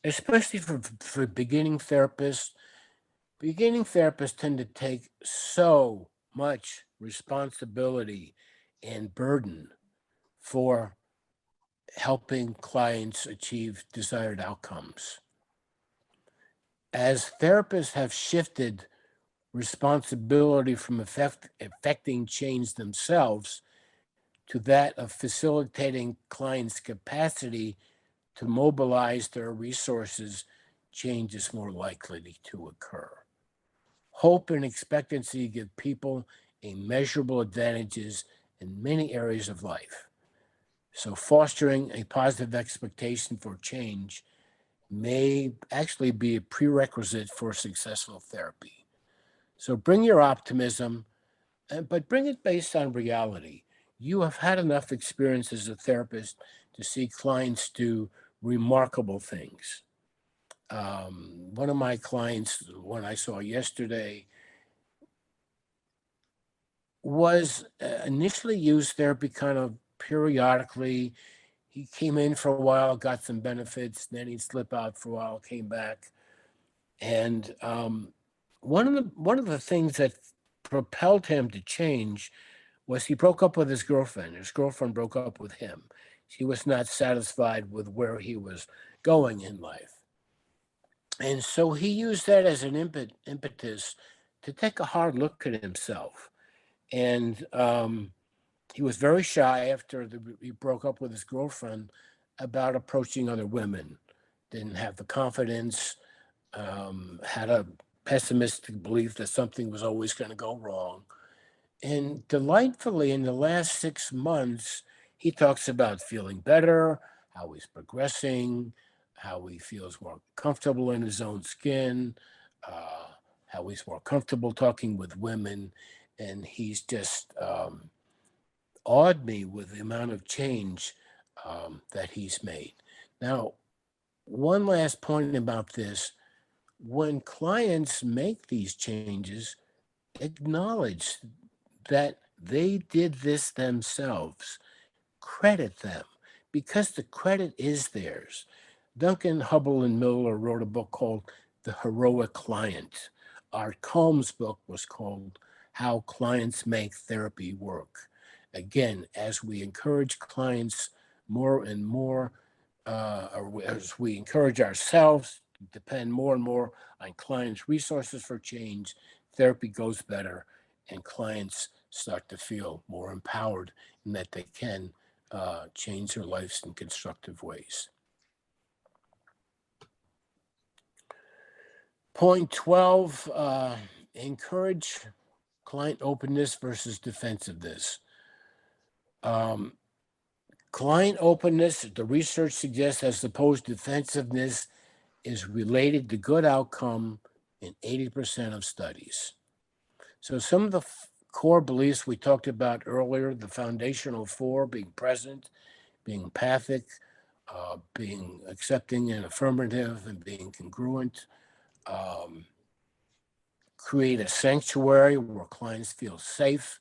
especially for beginning therapists tend to take so much responsibility and burden for helping clients achieve desired outcomes. As therapists have shifted responsibility from affecting change themselves to that of facilitating clients' capacity to mobilize their resources, change is more likely to occur. Hope and expectancy give people immeasurable advantages in many areas of life. So fostering a positive expectation for change may actually be a prerequisite for successful therapy. So bring your optimism, but bring it based on reality. You have had enough experience as a therapist to see clients do remarkable things. One of my clients, one I saw yesterday, was initially used therapy kind of periodically. He came in for a while, got some benefits, then he'd slip out for a while, came back. And one of the things that propelled him to change was he broke up with his girlfriend. His girlfriend broke up with him. She was not satisfied with where he was going in life. And so he used that as an impetus to take a hard look at himself. And he was very shy after he broke up with his girlfriend about approaching other women. Didn't have the confidence, had a pessimistic belief that something was always going to go wrong. And delightfully, in the last 6 months, he talks about feeling better, how he's progressing, how he feels more comfortable in his own skin, how he's more comfortable talking with women. And he's just awed me with the amount of change that he's made. Now, one last point about this: when clients make these changes, acknowledge that they did this themselves. Credit them, because the credit is theirs. Duncan Hubble and Miller wrote a book called The Heroic Client. Art Combs' book was called How Clients Make Therapy Work. Again, as we encourage clients more and more, or as we encourage ourselves to depend more and more on clients' resources for change, therapy goes better and clients start to feel more empowered in that they can change their lives in constructive ways. Point 12, encourage client openness versus defensiveness. Client openness, the research suggests, as opposed to defensiveness, is related to good outcome in 80% of studies. So some of the core beliefs we talked about earlier, the foundational 4, being present, being empathic, being accepting and affirmative, and being congruent, create a sanctuary where clients feel safe.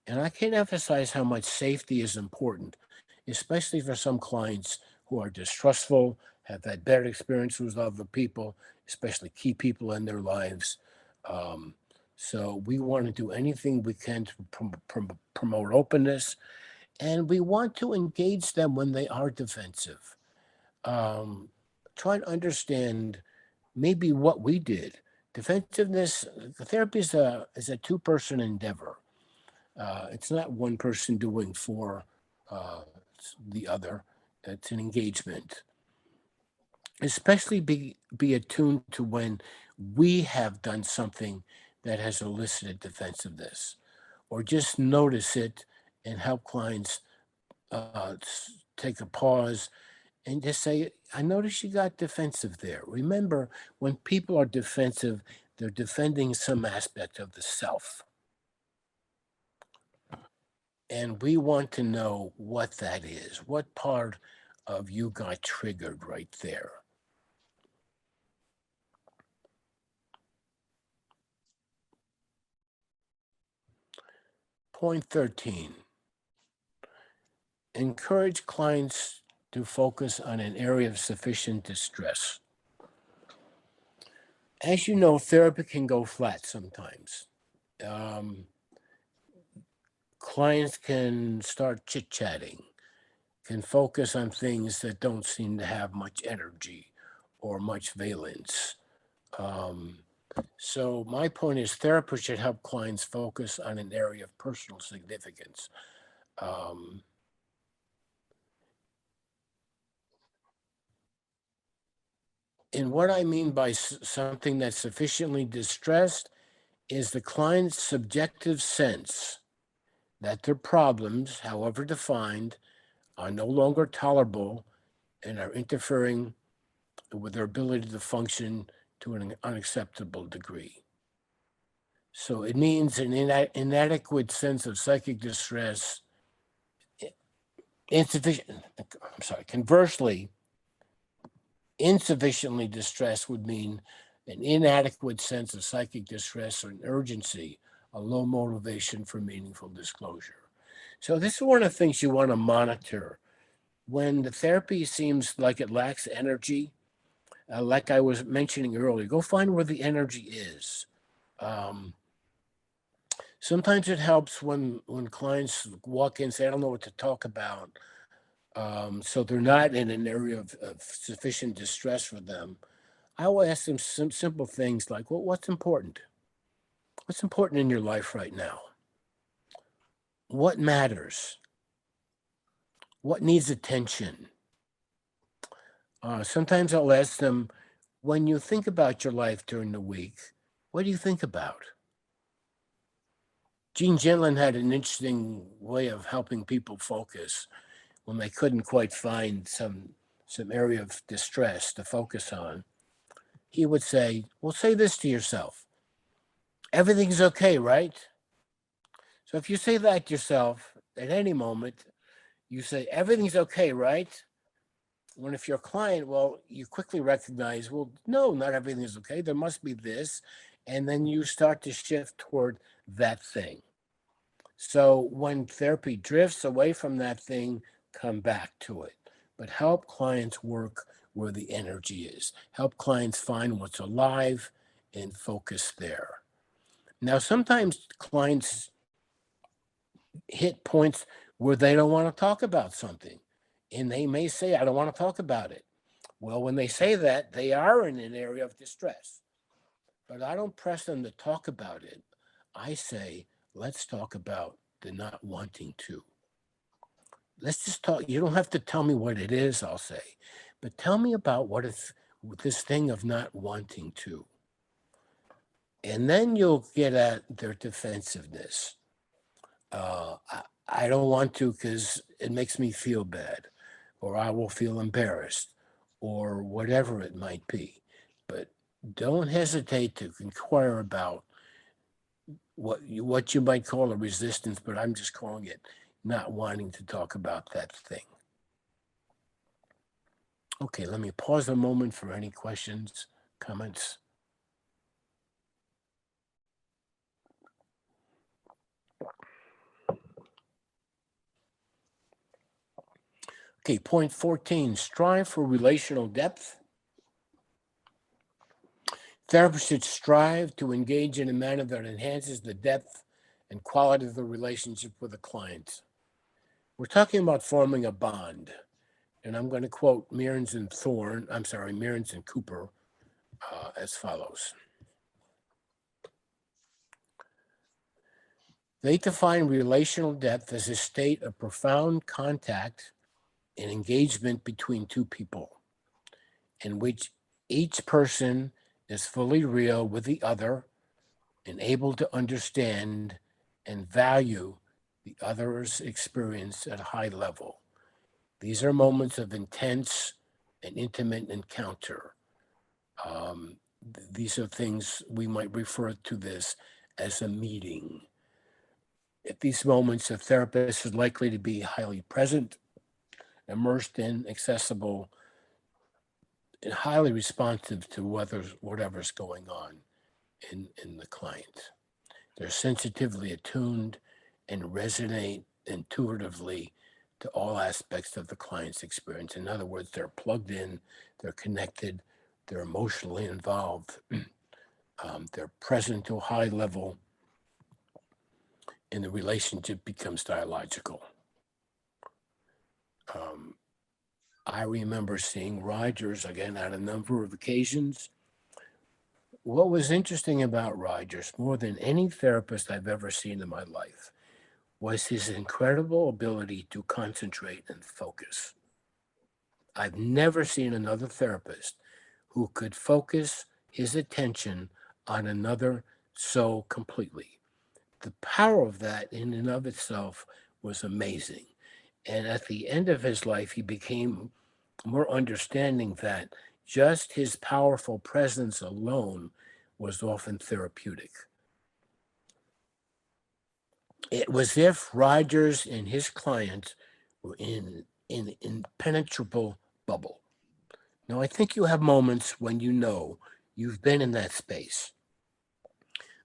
And I can't emphasize how much safety is important, especially for some clients who are distrustful, have had bad experiences with other people, especially key people in their lives. So we want to do anything we can to promote openness, and we want to engage them when they are defensive. Try to understand maybe what we did. Defensiveness, therapy is a two-person endeavor. It's not one person doing for the other. It's an engagement. Especially be attuned to when we have done something that has elicited defensiveness, or just notice it and help clients take a pause and just say, I noticed you got defensive there. Remember, when people are defensive, they're defending some aspect of the self. And we want to know what that is. What part of you got triggered right there? Point 13, encourage clients to focus on an area of sufficient distress. As you know, therapy can go flat sometimes. Clients can start chit-chatting, can focus on things that don't seem to have much energy or much valence. So my point is, therapists should help clients focus on an area of personal significance. And what I mean by something that's sufficiently distressed is the client's subjective sense that their problems, however defined, are no longer tolerable and are interfering with their ability to function to an unacceptable degree. So it means an inadequate sense of psychic distress, conversely, insufficiently distressed would mean an inadequate sense of psychic distress or an urgency, a low motivation for meaningful disclosure. So this is one of the things you want to monitor. When the therapy seems like it lacks energy, like I was mentioning earlier, go find where the energy is. Sometimes it helps when clients walk in and say, I don't know what to talk about. So they're not in an area of sufficient distress for them. I will ask them some simple things like, well, what's important? What's important in your life right now? What matters? What needs attention? Sometimes I'll ask them, when you think about your life during the week, what do you think about? Gene Gendlin had an interesting way of helping people focus when they couldn't quite find some area of distress to focus on. He would say, well, say this to yourself. Everything's okay, right? So if you say that to yourself at any moment, you say, everything's okay, right? When if you're a client, well, you quickly recognize, well, no, not everything is okay. There must be this. And then you start to shift toward that thing. So when therapy drifts away from that thing, come back to it. But help clients work where the energy is. Help clients find what's alive and focus there. Now, sometimes clients hit points where they don't want to talk about something. And they may say, I don't want to talk about it. Well, when they say that, they are in an area of distress. But I don't press them to talk about it. I say, let's talk about the not wanting to. Let's just talk. You don't have to tell me what it is, I'll say, but tell me about what it's this thing of not wanting to. And then you'll get at their defensiveness. I don't want to because it makes me feel bad, or I will feel embarrassed, or whatever it might be. But don't hesitate to inquire about what you might call a resistance, but I'm just calling it not wanting to talk about that thing. Okay, let me pause a moment for any questions, comments. Okay, point 14, strive for relational depth. Therapists should strive to engage in a manner that enhances the depth and quality of the relationship with the client. We're talking about forming a bond. And I'm going to quote Mearns and Cooper as follows. They define relational depth as a state of profound contact and engagement between two people, in which each person is fully real with the other and able to understand and value the other's experience at a high level. These are moments of intense and intimate encounter. These are things we might refer to this as a meeting. At these moments, a therapist is likely to be highly present, immersed in, accessible, and highly responsive to whatever's going on in the client. They're sensitively attuned and resonate intuitively to all aspects of the client's experience. In other words, they're plugged in, they're connected, they're emotionally involved, they're present to a high level, and the relationship becomes dialogical. I remember seeing Rogers again on a number of occasions. What was interesting about Rogers, more than any therapist I've ever seen in my life, was his incredible ability to concentrate and focus. I've never seen another therapist who could focus his attention on another so completely. The power of that in and of itself was amazing. And at the end of his life, he became more understanding that just his powerful presence alone was often therapeutic. It was as if Rogers and his clients were in an impenetrable bubble. Now, I think you have moments when you know you've been in that space.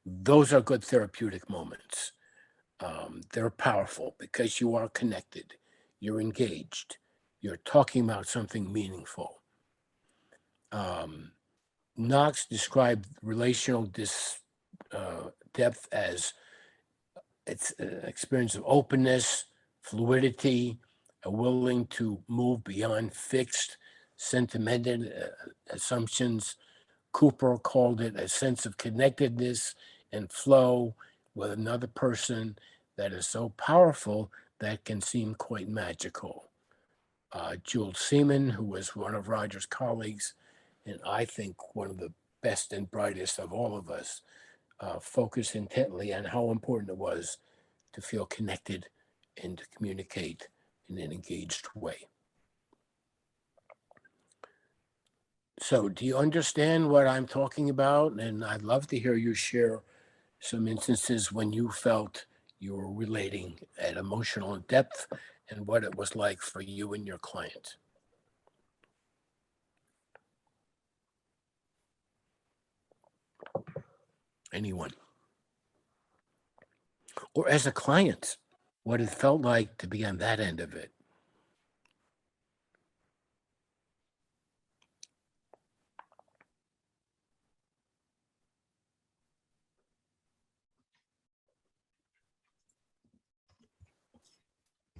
Those are good therapeutic moments. They're powerful because you are connected, you're engaged, you're talking about something meaningful. Knox described relational depth as it's an experience of openness, fluidity, a willing to move beyond fixed, sentimented assumptions. Cooper called it a sense of connectedness and flow with another person that is so powerful that can seem quite magical. Jules Seaman, who was one of Roger's colleagues, and I think one of the best and brightest of all of us, focused intently on how important it was to feel connected and to communicate in an engaged way. So do you understand what I'm talking about? And I'd love to hear you share some instances when you felt you were relating at emotional depth and what it was like for you and your client. Anyone? Or as a client, what it felt like to be on that end of it.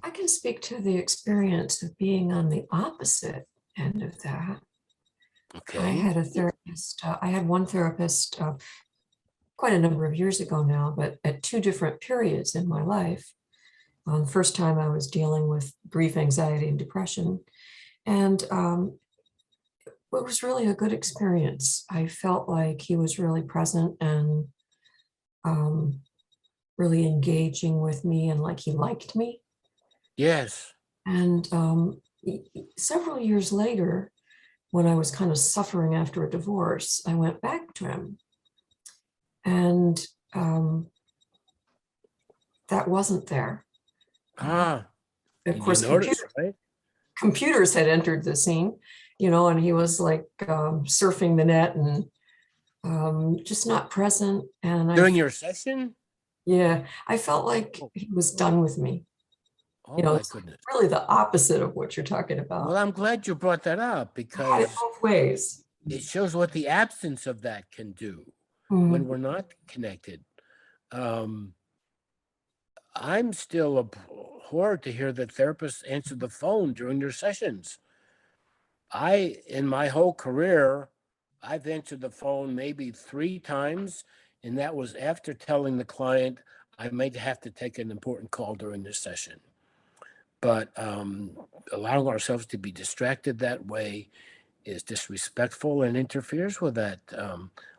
I can speak to the experience of being on the opposite end of that. Okay. I had a therapist, I had one therapist quite a number of years ago now, but at two different periods in my life. The first time I was dealing with brief anxiety and depression, and it was really a good experience. I felt like he was really present and really engaging with me, and like he liked me. Yes. And several years later, when I was kind of suffering after a divorce, I went back to him. And that wasn't there. Of course, notice, right? computers had entered the scene, and he was like surfing the net and just not present. And During your session? Yeah, I felt like he was done with me. Oh my goodness. Really the opposite of what you're talking about. Well, I'm glad you brought that up because both ways. It shows what the absence of that can do when we're not connected. I'm still abhorred to hear that therapists answer the phone during their sessions. In my whole career, I've answered the phone maybe 3 times, and that was after telling the client I might have to take an important call during the session. But allowing ourselves to be distracted that way is disrespectful and interferes with that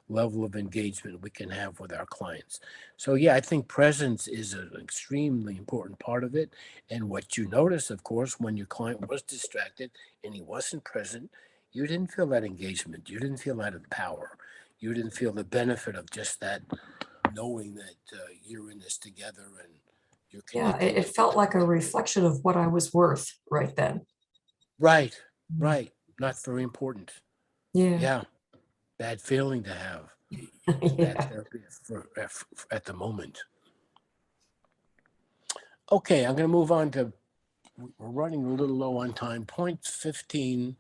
level of engagement we can have with our clients. So yeah, I think presence is an extremely important part of it. And what you notice, of course, when your client was distracted and he wasn't present, you didn't feel that engagement. You didn't feel that power. You didn't feel the benefit of just that knowing that you're in this together and you're connected. Yeah, it felt like a reflection of what I was worth right then. Right. Not very important. Yeah. Bad feeling to have. Yeah. Bad therapy at the moment. Okay, I'm going to move on to, we're running a little low on time. Point 15,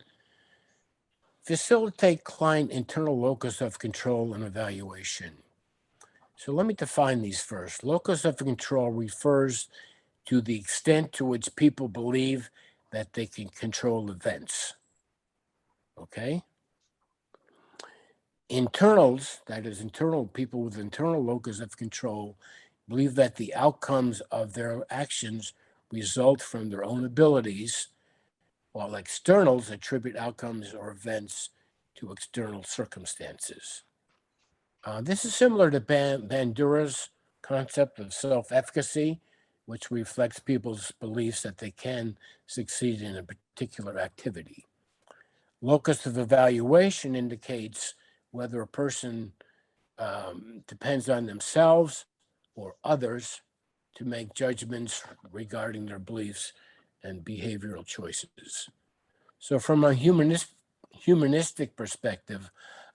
facilitate client internal locus of control and evaluation. So let me define these first. Locus of control refers to the extent to which people believe that they can control events. Okay? Internals, that is internal people with internal locus of control, believe that the outcomes of their actions result from their own abilities, while externals attribute outcomes or events to external circumstances. This is similar to Bandura's concept of self-efficacy, which reflects people's beliefs that they can succeed in a particular activity. Locus of evaluation indicates whether a person depends on themselves or others to make judgments regarding their beliefs and behavioral choices. So from a humanistic perspective,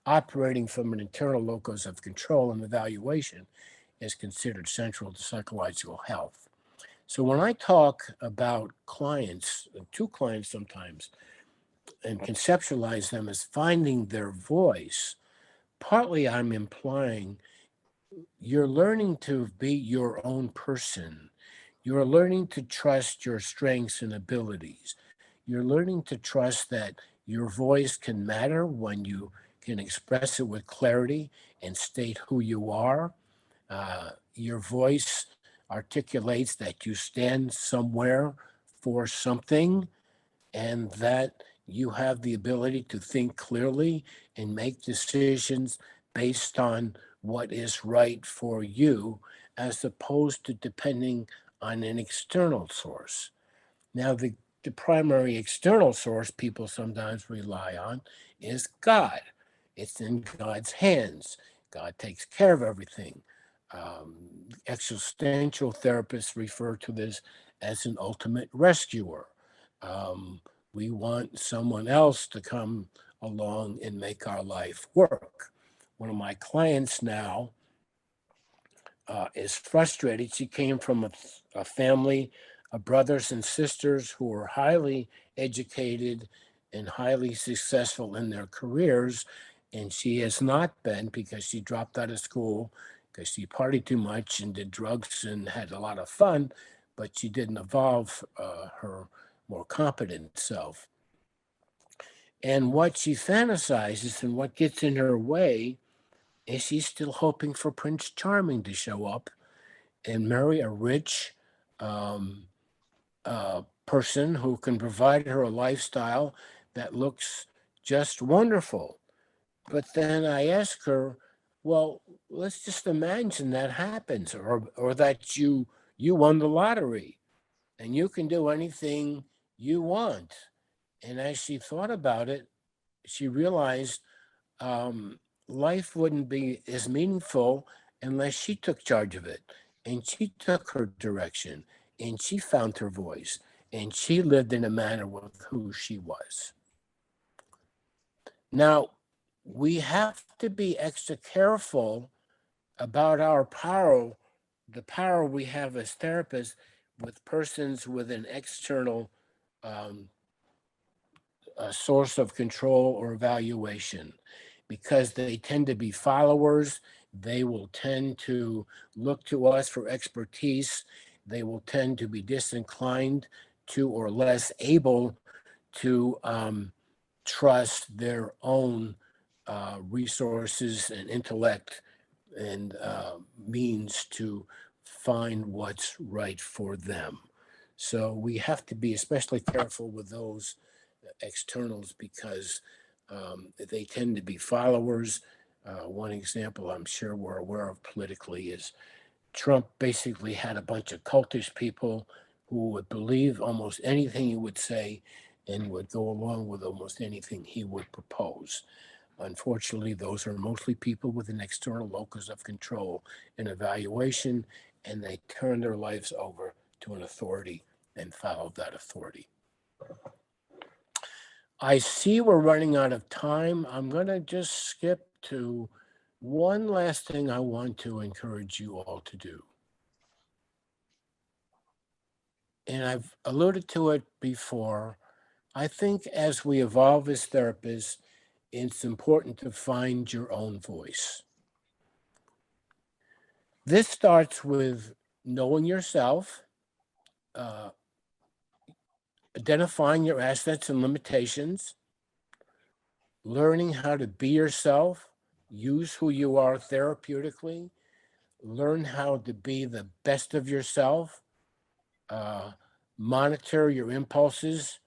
operating from an internal locus of control and evaluation is considered central to psychological health. So when I talk about clients, to clients sometimes, and conceptualize them as finding their voice, partly I'm implying you're learning to be your own person. You're learning to trust your strengths and abilities. You're learning to trust that your voice can matter when you can express it with clarity and state who you are. Your voice articulates that you stand somewhere for something, and that you have the ability to think clearly and make decisions based on what is right for you, as opposed to depending on an external source. Now, the primary external source people sometimes rely on is God. It's in God's hands. God takes care of everything. Existential therapists refer to this as an ultimate rescuer. We want someone else to come along and make our life work. One of my clients now is frustrated. She came from a family of brothers and sisters who were highly educated and highly successful in their careers, and she has not been, because she dropped out of school because she partied too much and did drugs and had a lot of fun, but she didn't evolve her more competent self. And what she fantasizes and what gets in her way is she's still hoping for Prince Charming to show up and marry a rich person who can provide her a lifestyle that looks just wonderful. But then I ask her, well, let's just imagine that happens, or that you won the lottery and you can do anything you want. And as she thought about it, she realized life wouldn't be as meaningful unless she took charge of it, and she took her direction, and she found her voice, and she lived in a manner with who she was. Now, we have to be extra careful about our power, the power we have as therapists with persons with an external source of control or evaluation, because they tend to be followers. They will tend to look to us for expertise. They will tend to be disinclined to or less able to trust their own resources and intellect and means to find what's right for them. So we have to be especially careful with those externals, because they tend to be followers. One example I'm sure we're aware of politically is Trump basically had a bunch of cultish people who would believe almost anything he would say and would go along with almost anything he would propose. Unfortunately, those are mostly people with an external locus of control and evaluation, and they turn their lives over to an authority and follow that authority. I see we're running out of time. I'm going to just skip to one last thing I want to encourage you all to do. And I've alluded to it before. I think as we evolve as therapists, it's important to find your own voice. This starts with knowing yourself, identifying your assets and limitations, learning how to be yourself, use who you are therapeutically, learn how to be the best of yourself, monitor your impulses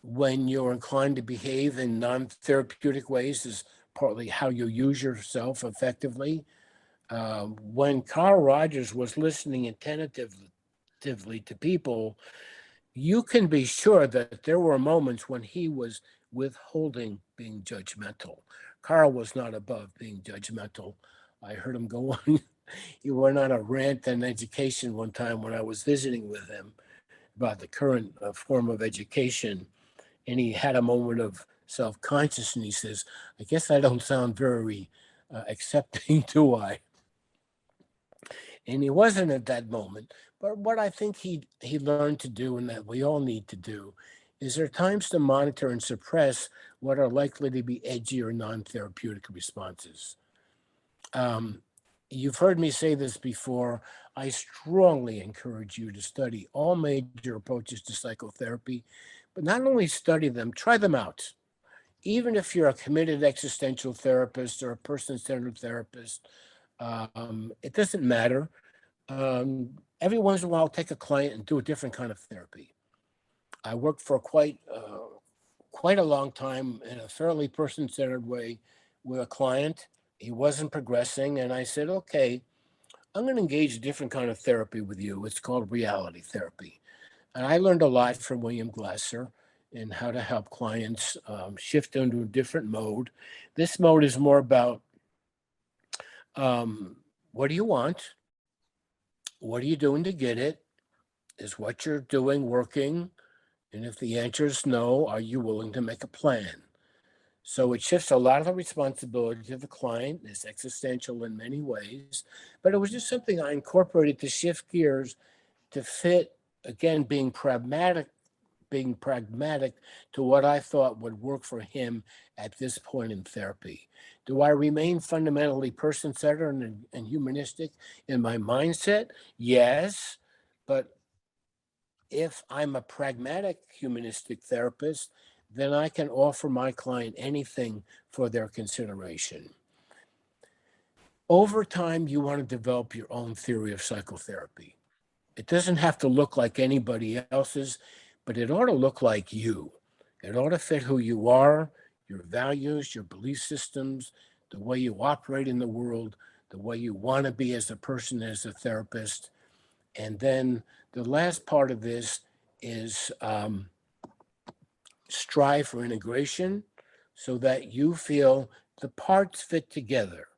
when you're inclined to behave in non-therapeutic ways is partly how you use yourself effectively. When Carl Rogers was listening attentively to people, you can be sure that there were moments when he was withholding being judgmental. Carl was not above being judgmental. I heard him go on. He went on a rant on education one time when I was visiting with him about the current form of education. And he had a moment of self-conscious, and he says, I guess I don't sound very accepting, do I? And he wasn't at that moment. But what I think he learned to do, and that we all need to do, is there are times to monitor and suppress what are likely to be edgy or non-therapeutic responses. You've heard me say this before. I strongly encourage you to study all major approaches to psychotherapy, but not only study them, try them out. even if you're a committed existential therapist or a person-centered therapist, it doesn't matter. Every once in a while, I'll take a client and do a different kind of therapy. I worked for quite a long time in a fairly person-centered way with a client. He wasn't progressing, and I said, okay, I'm going to engage a different kind of therapy with you. It's called reality therapy. And I learned a lot from William Glasser in how to help clients shift into a different mode. This mode is more about what do you want? What are you doing to get it? Is what you're doing working? And if the answer is no, are you willing to make a plan? So it shifts a lot of the responsibility to the client. It's existential in many ways, but it was just something I incorporated to shift gears to fit, again, being pragmatic to what I thought would work for him at this point in therapy. Do I remain fundamentally person-centered and humanistic in my mindset? Yes, but if I'm a pragmatic humanistic therapist, then I can offer my client anything for their consideration. Over time, you want to develop your own theory of psychotherapy. It doesn't have to look like anybody else's, but it ought to look like you. It ought to fit who you are, your values, your belief systems, the way you operate in the world, the way you want to be as a person, as a therapist. And then the last part of this is strive for integration so that you feel the parts fit together.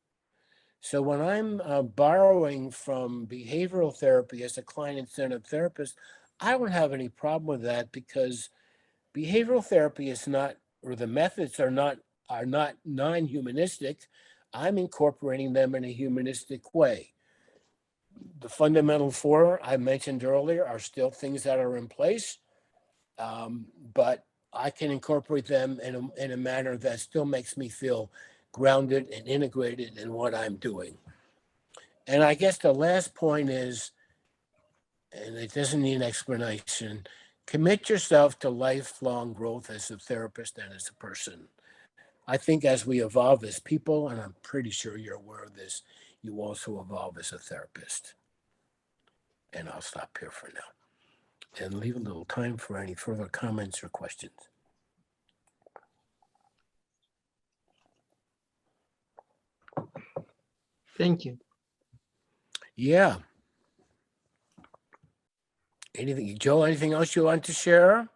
So when I'm borrowing from behavioral therapy as a client-centered therapist, I don't have any problem with that because behavioral therapy is not, or the methods are not non-humanistic. I'm incorporating them in a humanistic way. The fundamental four I mentioned earlier are still things that are in place, but I can incorporate them in a manner that still makes me feel grounded and integrated in what I'm doing. And I guess the last point is, and it doesn't need an explanation, commit yourself to lifelong growth as a therapist and as a person. I think as we evolve as people, and I'm pretty sure you're aware of this, you also evolve as a therapist. And I'll stop here for now and leave a little time for any further comments or questions. Thank you. Yeah. Anything, Joe, anything else you want to share?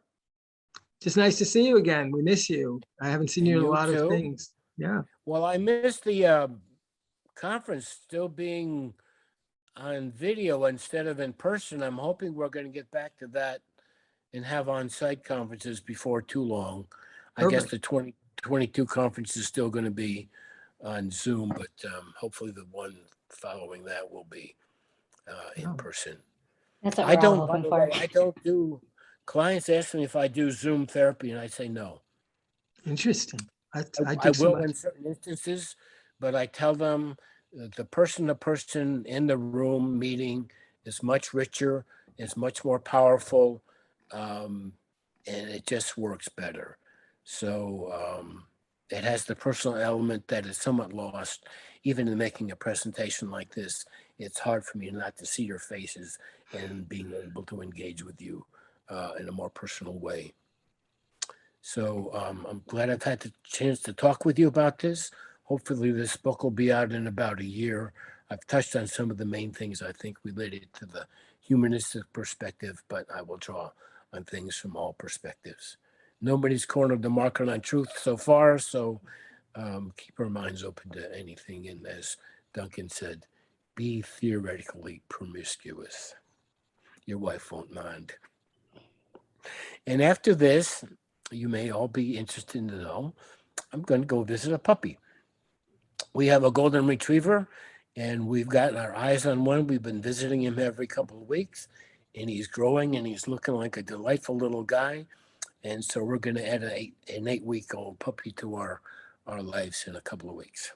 Just nice to see you again. We miss you. I haven't seen And you in a you lot too. of things. Yeah. Well, I missed the conference still being on video instead of in person. I'm hoping we're going to get back to that and have on-site conferences before too long. I guess the 2022 conference is still going to be on Zoom, but hopefully the one following that will be in person. That's what we're all By hoping the for. way, I don't do, clients ask me if I do Zoom therapy and I say no. Interesting. I I do so will much. in certain instances, but I tell them the person-to-person in the room meeting is much richer, it's much more powerful, and it just works better. So it has the personal element that is somewhat lost. Even in making a presentation like this, it's hard for me not to see your faces and being able to engage with you in a more personal way. So I'm glad I've had the chance to talk with you about this. Hopefully this book will be out in about a year. I've touched on some of the main things I think related to the humanistic perspective, but I will draw on things from all perspectives. Nobody's cornered the market on truth so far, so keep our minds open to anything. And as Duncan said, be theoretically promiscuous. Your wife won't mind. And after this, you may all be interested to know, I'm going to go visit a puppy. We have a golden retriever, and we've got our eyes on one. We've been visiting him every couple of weeks, and he's growing, and he's looking like a delightful little guy. And so we're going to add an 8-week-old puppy to our lives in a couple of weeks.